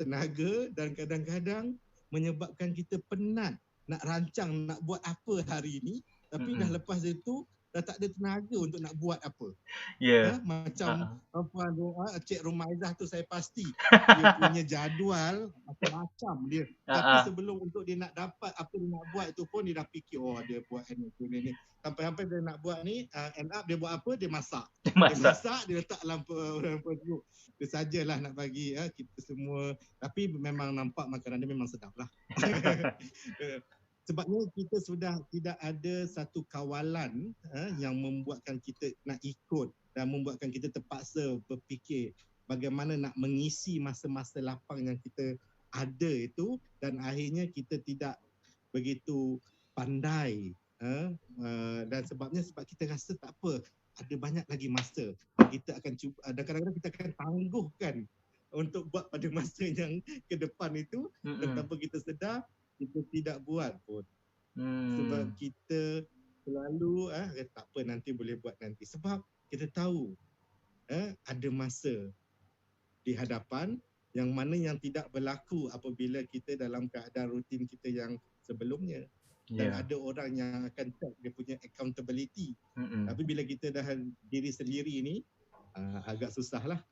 Speaker 2: tenaga dan kadang-kadang menyebabkan kita penat nak rancang nak buat apa hari ini, tapi dah lepas itu dah tak ada tenaga untuk nak buat apa. Macam Cik Rumaizah tu saya pasti dia punya jadual macam-macam dia. Tapi sebelum untuk dia nak dapat apa dia nak buat itu pun dia dah fikir dia buat ni. Sampai-sampai dia nak buat ni, end up dia buat apa? Dia masak. Dia masak, dia letak dalam perut. Dia sajalah nak bagi kita semua. Tapi memang nampak makanan dia memang sedap lah. Sebabnya kita sudah tidak ada satu kawalan yang membuatkan kita nak ikut dan membuatkan kita terpaksa berfikir bagaimana nak mengisi masa-masa lapang yang kita ada itu, dan akhirnya kita tidak begitu pandai dan sebab kita rasa tak apa, ada banyak lagi masa, kita akan cuba dan kadang-kadang kita akan tangguhkan untuk buat pada masa yang ke depan itu, tanpa kita sedar kita tidak buat pun. Sebab kita selalu tak apa nanti boleh buat nanti. Sebab kita tahu ada masa di hadapan yang mana yang tidak berlaku apabila kita dalam keadaan rutin kita yang sebelumnya. Dan ada orang yang akan check dia punya accountability. Tapi bila kita dah diri sendiri ni agak susah lah.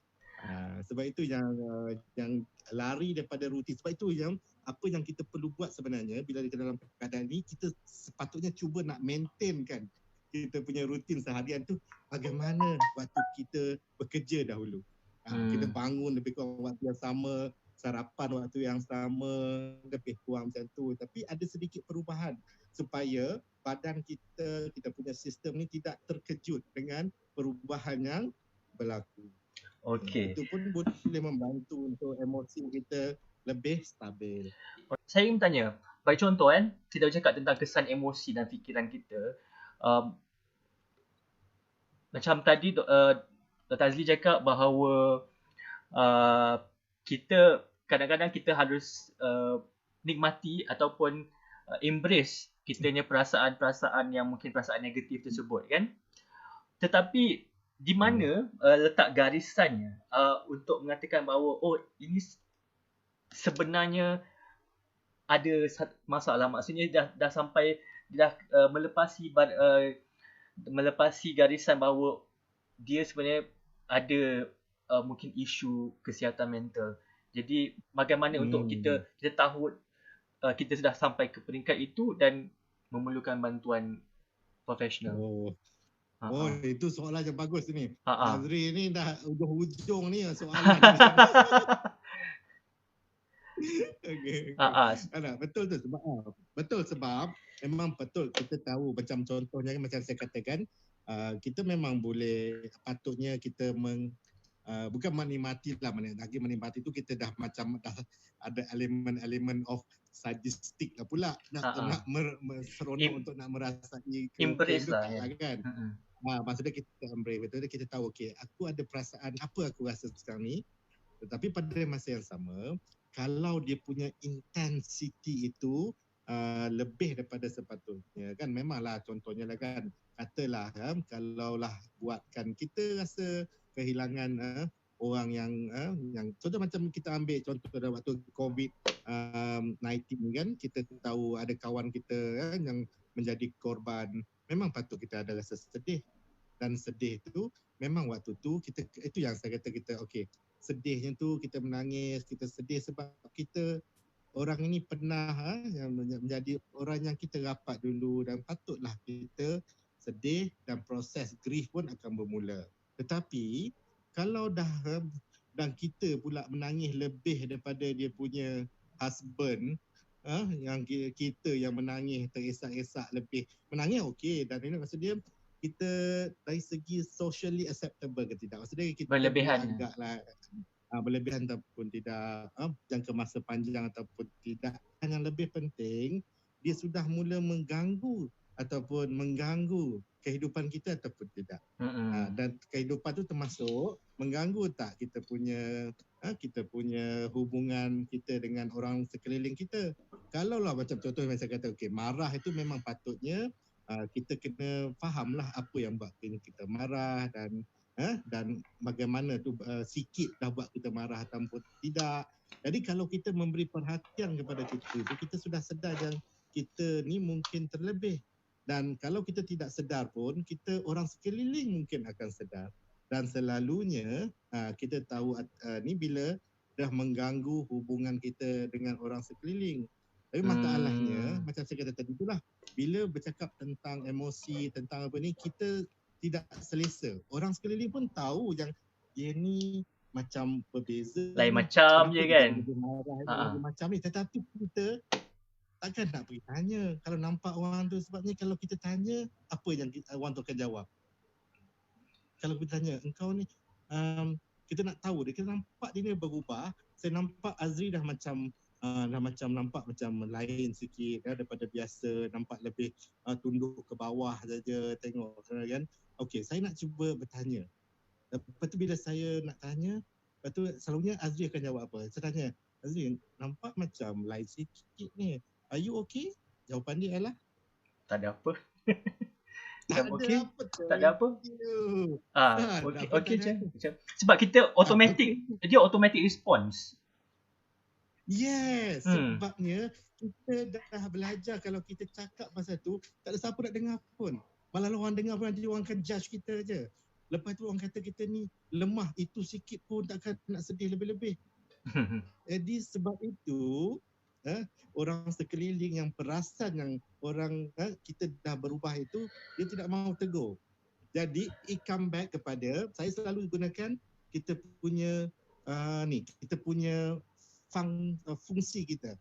Speaker 2: Sebab itu yang lari daripada rutin. Sebab itu yang apa yang kita perlu buat sebenarnya bila kita dalam keadaan ni, kita sepatutnya cuba nak maintainkan kita punya rutin seharian tu bagaimana waktu kita bekerja dahulu. Kita bangun lebih kurang waktu yang sama, sarapan waktu yang sama, lebih kurang macam tu. Tapi ada sedikit perubahan supaya badan kita punya sistem ni tidak terkejut dengan perubahan yang berlaku. Itu pun boleh membantu untuk emosi kita lebih stabil.
Speaker 1: Saya ingin bertanya, bagi contoh kan, kita bercakap tentang kesan emosi dan fikiran kita. Macam tadi Dr. Azli cakap bahawa kita kadang-kadang kita harus nikmati ataupun embrace kitanya perasaan-perasaan yang mungkin perasaan negatif tersebut kan. Tetapi di mana letak garisannya untuk mengatakan bahawa ini sebenarnya ada masalah, maksudnya dah sampai melepasi garisan bahawa dia sebenarnya ada mungkin isu kesihatan mental. Jadi bagaimana untuk kita tahu kita sudah sampai ke peringkat itu dan memerlukan bantuan profesional.
Speaker 2: Itu soalan yang bagus ni. Azri ni dah hujung-hujung ni soalan. Betul sebab memang betul kita tahu macam contohnya macam saya katakan kita memang boleh, patutnya kita bukan menikmati lah, lagi menikmati tu kita dah macam dah ada elemen of sadistik lah pula, nak seronok untuk nak merasai
Speaker 1: embrace
Speaker 2: tu
Speaker 1: lah
Speaker 2: tak lah kan. Maksudnya kita embrace, betul kita tahu okay, aku ada perasaan apa aku rasa sekarang ni, tetapi pada masa yang sama kalau dia punya intensity itu lebih daripada sepatutnya kan, memanglah contohnya lah kan, katalah kalau lah buatkan kita rasa kehilangan orang yang contoh macam kita ambil contoh pada waktu COVID-19 kan, kita tahu ada kawan kita yang menjadi korban, memang patut kita ada rasa sedih, dan sedih tu memang waktu tu kita, itu yang saya kata kita okey, sedihnya tu kita menangis, kita sedih sebab kita orang ini pernah yang menjadi orang yang kita rapat dulu, dan patutlah kita sedih dan proses grief pun akan bermula. Tetapi kalau dah dan kita pula menangis lebih daripada dia punya husband, yang kita yang menangis terisak-isak lebih, menangis okey, dan ini maksud dia kita dari segi socially acceptable ke tidak, maksudnya kita
Speaker 1: berlebihan
Speaker 2: anggaplah berlebihan ataupun tidak, jangka masa panjang ataupun tidak. Dan yang lebih penting, dia sudah mula mengganggu ataupun mengganggu kehidupan kita ataupun tidak. Dan kehidupan tu termasuk mengganggu tak kita punya hubungan kita dengan orang sekeliling kita. Kalau lah macam contoh yang saya kata, okay, marah itu memang patutnya kita kena fahamlah apa yang buat kita marah, dan bagaimana tu sikit dah buat kita marah ataupun tidak. Jadi kalau kita memberi perhatian kepada kita sudah sedar yang kita ni mungkin terlebih. Dan kalau kita tidak sedar pun, kita orang sekeliling mungkin akan sedar. Dan selalunya kita tahu ni bila dah mengganggu hubungan kita dengan orang sekeliling. Tapi masalahnya, macam saya kata tadi itulah, bila bercakap tentang emosi, tentang apa ni, kita tidak selesa. Orang sekeliling pun tahu yang dia ni macam berbeza.
Speaker 1: Lain macam je kan.
Speaker 2: Lain macam ni. Tetapi kita takkan nak pergi tanya kalau nampak orang tu, sebabnya kalau kita tanya, apa yang orang tu akan jawab? Kalau kita tanya, engkau ni, kita nak tahu dia, kita nampak dia ni berubah. Saya nampak Azri dah macam nampak macam lain sikit daripada biasa, nampak lebih tunduk ke bawah saja tengok kan. Okey, saya nak cuba bertanya. Lepas tu bila saya nak tanya, lepas tu selalunya Azri akan jawab apa? Saya tanya, Azri nampak macam lain sikit ni. Are you okay? Jawapan dia adalah
Speaker 1: tak ada apa.
Speaker 2: tak
Speaker 1: okay.
Speaker 2: ada apa.
Speaker 1: Tak ada apa. Okey je. Sebab kita automatic, dia automatic response.
Speaker 2: Yes, sebabnya kita dah belajar kalau kita cakap pasal tu, tak ada siapa nak dengar pun. Malah orang dengar pun nanti orang akan judge kita je. Lepas tu orang kata kita ni lemah, itu sikit pun takkan nak sedih lebih-lebih. Jadi sebab itu orang sekeliling yang perasan yang orang kita dah berubah itu, dia tidak mahu tegur. Jadi it come back kepada, saya selalu gunakan kita punya kita punya fungsi kita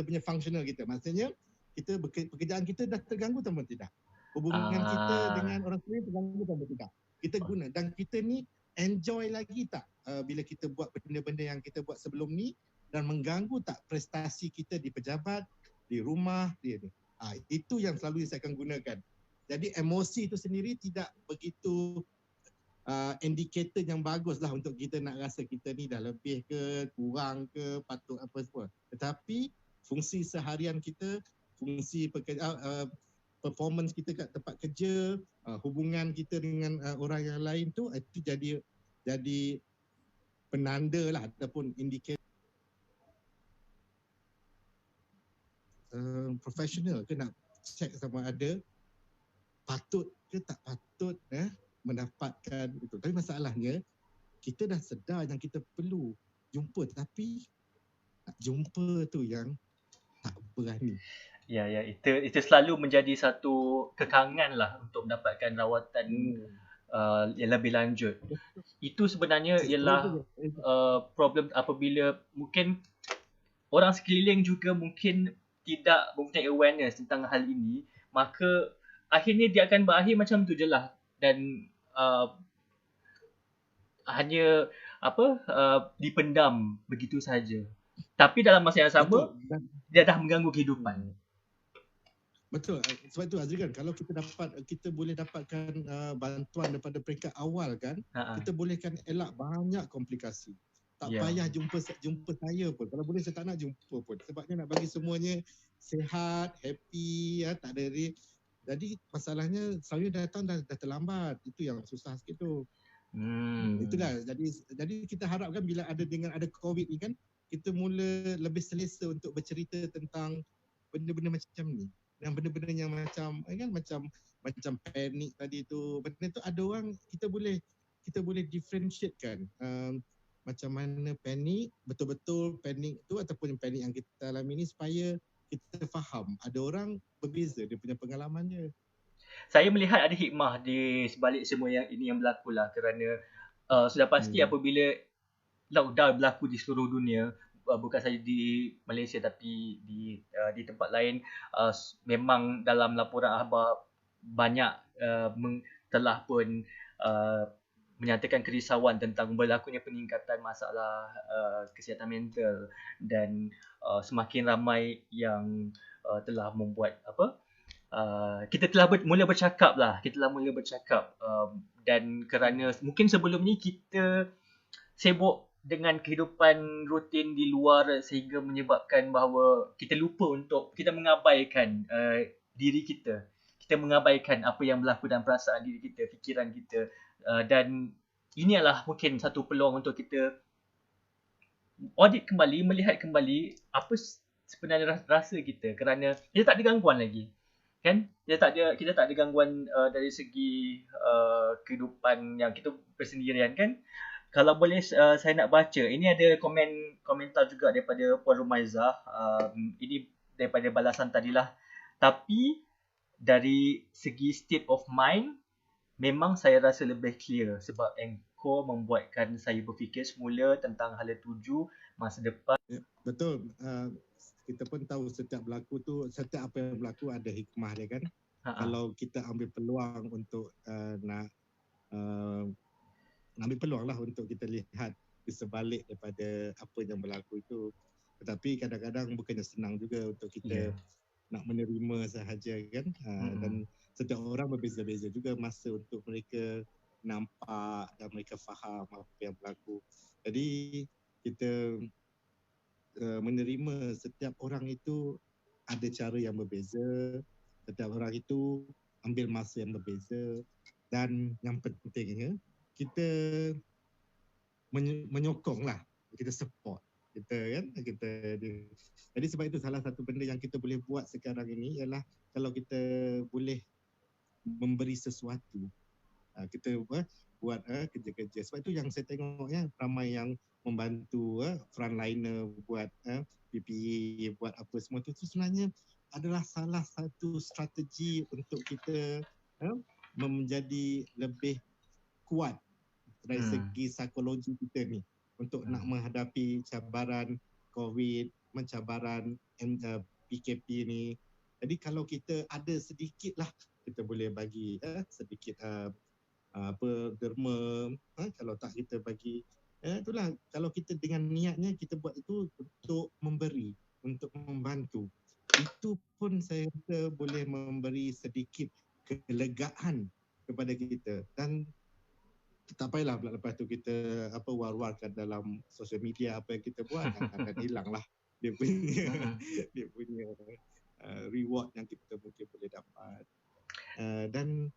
Speaker 2: punya functional kita. Maksudnya kita pekerjaan kita dah terganggu atau tidak, hubungan kita dengan orang sekeliling terganggu atau tidak, kita guna. Dan kita ni enjoy lagi tak bila kita buat benda-benda yang kita buat sebelum ni, dan mengganggu tak prestasi kita di pejabat, di rumah dia ni. Itu yang selalu saya akan gunakan. Jadi emosi itu sendiri tidak begitu indikator yang bagus lah untuk kita nak rasa kita ni dah lebih ke, kurang ke, patut apa semua. Tetapi fungsi seharian kita, fungsi performance kita kat tempat kerja, hubungan kita dengan orang yang lain tu, itu jadi penanda lah ataupun indikator profesional ke, nak check sama ada patut ke tak patut mendapatkan itu. Tapi masalahnya kita dah sedar yang kita perlu jumpa, tapi nak jumpa tu yang tak berani.
Speaker 1: Ya, itu selalu menjadi satu kekangan lah untuk mendapatkan rawatan yang lebih lanjut. Itu sebenarnya ialah problem apabila mungkin orang sekeliling juga mungkin tidak mempunyai awareness tentang hal ini, maka akhirnya dia akan berakhir macam tu je lah. dan hanya dipendam begitu saja. Tapi dalam masa yang sama dia dah mengganggu kehidupan.
Speaker 2: Betul. Sebab itu Azri kan, kalau kita boleh dapatkan bantuan daripada peringkat awal kan, kita bolehkan elak banyak komplikasi. Tak payah jumpa saya pun. Kalau boleh saya tak nak jumpa pun. Sebabnya nak bagi semuanya sihat, happy, tak ada risk. Jadi masalahnya selalu datang dah terlambat. Itu yang susah sikit tu. Itulah. Jadi kita harapkan bila ada COVID ni kan, kita mula lebih selesa untuk bercerita tentang benda-benda macam ni. Yang benda-benda yang macam panik tadi tu, benda tu ada orang kita boleh differentiate kan, macam mana panik, betul-betul panik tu ataupun panik yang kita alami ni, supaya kita faham. Ada orang berbeza dia punya pengalaman dia.
Speaker 1: Saya melihat ada hikmah di sebalik semua yang ini yang berlaku lah, kerana sudah pasti apabila lockdown berlaku di seluruh dunia, bukan saja di Malaysia tapi di tempat lain, memang dalam laporan akhbar banyak telah pun menyatakan kerisauan tentang berlakunya peningkatan masalah kesihatan mental, dan semakin ramai yang telah membuat kita telah mula bercakap dan kerana mungkin sebelum ni kita sibuk dengan kehidupan rutin di luar sehingga menyebabkan bahawa kita lupa untuk kita mengabaikan diri kita. Kita mengabaikan apa yang berlaku dalam perasaan diri kita, fikiran kita, dan ini adalah mungkin satu peluang untuk kita audit kembali, melihat kembali apa sebenarnya rasa kita, kerana kita tak ada gangguan lagi. Kan? Kita tak ada gangguan dari segi kehidupan yang kita bersendirian kan. Kalau boleh saya nak baca, ini ada komentar juga daripada Puan Rumaizah. Ini daripada balasan tadilah. Tapi dari segi state of mind, memang saya rasa lebih clear sebab Anchor membuatkan saya berfikir semula tentang hala tuju masa depan.
Speaker 2: Ya, betul. Kita pun tahu setiap apa yang berlaku ada hikmah dia kan. Kalau kita ambil peluang untuk ambil peluang lah untuk kita lihat di sebalik daripada apa yang berlaku itu. Tetapi kadang-kadang bukannya senang juga untuk kita nak menerima sahaja kan. Dan setiap orang berbeza-beza juga masa untuk mereka nampak dan mereka faham apa yang berlaku. Jadi kita menerima setiap orang itu ada cara yang berbeza, setiap orang itu ambil masa yang berbeza, dan yang pentingnya kita menyokong lah, kita support kita kan, jadi sebab itu salah satu benda yang kita boleh buat sekarang ini ialah kalau kita boleh memberi sesuatu, kita buat kerja-kerja. Sebab itu yang saya tengok ramai yang membantu frontliner buat PPE, buat apa semua tu sebenarnya adalah salah satu strategi untuk kita menjadi lebih kuat dari segi psikologi kita ni untuk nak menghadapi cabaran COVID, cabaran PKP ni. Jadi kalau kita ada sedikit lah, kita boleh bagi sedikit derma, kalau tak kita bagi itulah, kalau kita dengan niatnya kita buat itu untuk memberi, untuk membantu, itu pun saya rasa boleh memberi sedikit kelegaan kepada kita. Dan tak payahlah pula lepas tu kita war-warkan dalam sosial media apa yang kita buat, akan hilanglah dia punya reward yang kita mungkin boleh dapat. Dan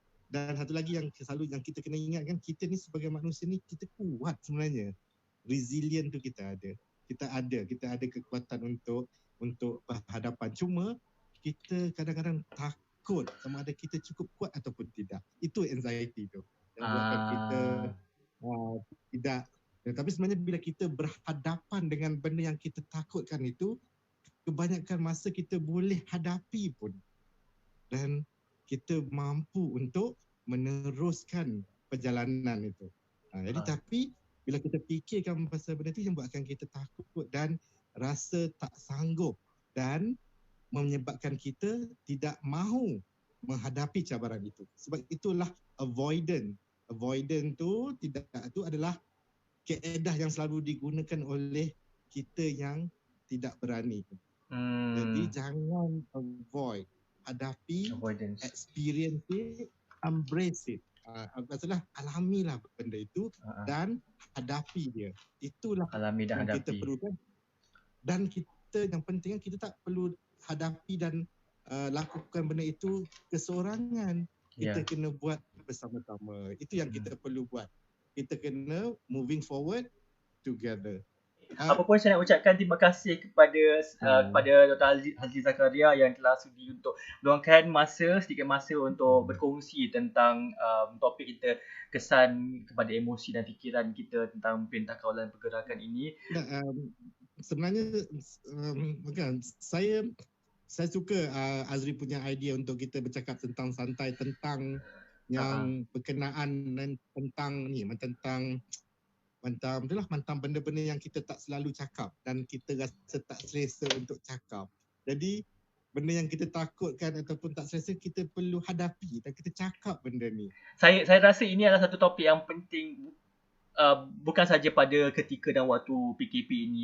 Speaker 2: satu lagi yang selalu yang kita kena ingat kan, kita ni sebagai manusia ni kita kuat sebenarnya. Resilient tu kita ada kekuatan untuk berhadapan. Cuma kita kadang-kadang takut sama ada kita cukup kuat ataupun tidak. Itu anxiety tu yang buatkan kita tidak. Tapi sebenarnya bila kita berhadapan dengan benda yang kita takutkan itu, kebanyakan masa kita boleh hadapi pun, dan kita mampu untuk meneruskan perjalanan itu. Jadi tapi bila kita fikirkan pasal benda itu yang buatkan kita takut dan rasa tak sanggup, dan menyebabkan kita tidak mahu menghadapi cabaran itu. Sebab itulah avoidant tu adalah kaedah yang selalu digunakan oleh kita yang tidak berani. Jadi jangan avoid, hadapi, experience it, embrace it. Maksudnya alamilah benda itu dan hadapi dia. Itulah
Speaker 1: alami dan
Speaker 2: yang
Speaker 1: hadapi.
Speaker 2: Kita perlukan. Dan kita yang penting kita tak perlu hadapi dan lakukan benda itu keseorangan. Kita kena buat bersama-sama. Itu yang kita perlu buat. Kita kena moving forward together.
Speaker 1: Apa pun saya nak ucapkan terima kasih kepada Dr. Hazli Zakaria yang telah sudi untuk meluangkan sedikit masa untuk berkongsi tentang topik kita, kesan kepada emosi dan fikiran kita tentang Perintah Kawalan Pergerakan ini.
Speaker 2: Sebenarnya bukan, saya suka Azri punya idea untuk kita bercakap tentang santai tentang yang berkenaan tentang benda-benda yang kita tak selalu cakap dan kita rasa tak selesa untuk cakap. Jadi benda yang kita takutkan ataupun tak selesa, kita perlu hadapi dan kita cakap benda ni.
Speaker 1: Saya rasa ini adalah satu topik yang penting, bukan saja pada ketika dan waktu PKP ini,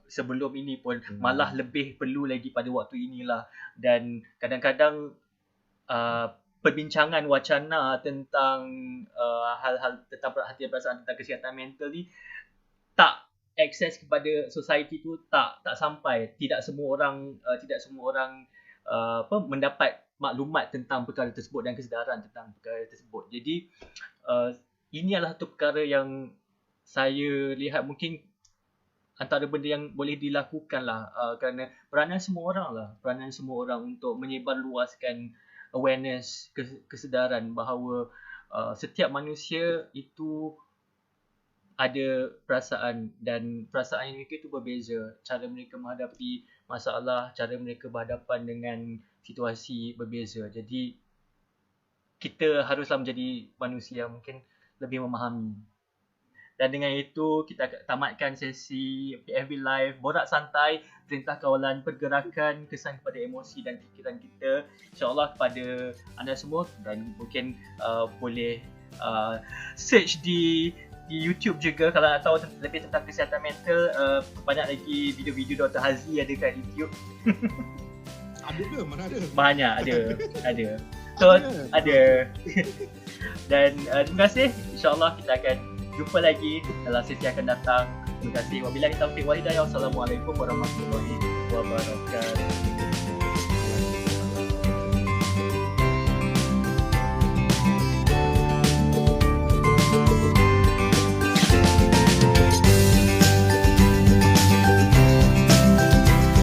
Speaker 1: sebelum ini pun malah lebih perlu lagi pada waktu inilah. Dan kadang-kadang perbincangan wacana tentang hal-hal tentang perhatian perasaan tentang kesihatan mental ni tak akses kepada society tu, tak sampai. Tidak semua orang mendapat maklumat tentang perkara tersebut dan kesedaran tentang perkara tersebut. Jadi ini adalah satu perkara yang saya lihat mungkin antara benda yang boleh dilakukan lah, kerana peranan semua orang untuk menyebarluaskan awareness, kesedaran bahawa setiap manusia itu ada perasaan dan perasaan mereka itu berbeza. Cara mereka menghadapi masalah, cara mereka berhadapan dengan situasi berbeza. Jadi kita haruslah menjadi manusia yang mungkin lebih memahami. Dan dengan itu kita tamatkan sesi PFB Live Borak Santai Perintah Kawalan Pergerakan, kesan kepada emosi dan fikiran kita. InsyaAllah kepada anda semua, dan mungkin boleh search di YouTube juga kalau nak tahu lebih tentang kesihatan mental. Banyak lagi video-video Dr. Hazli ada kat YouTube.
Speaker 2: Ada ke? Mana ada?
Speaker 1: Banyak ada. So ada. Dan terima kasih. InsyaAllah kita akan jumpa lagi dalam sesi akan datang. Terima kasih. Wabillahi taufiq wal hidayah. Wassalamualaikum warahmatullahi wabarakatuh.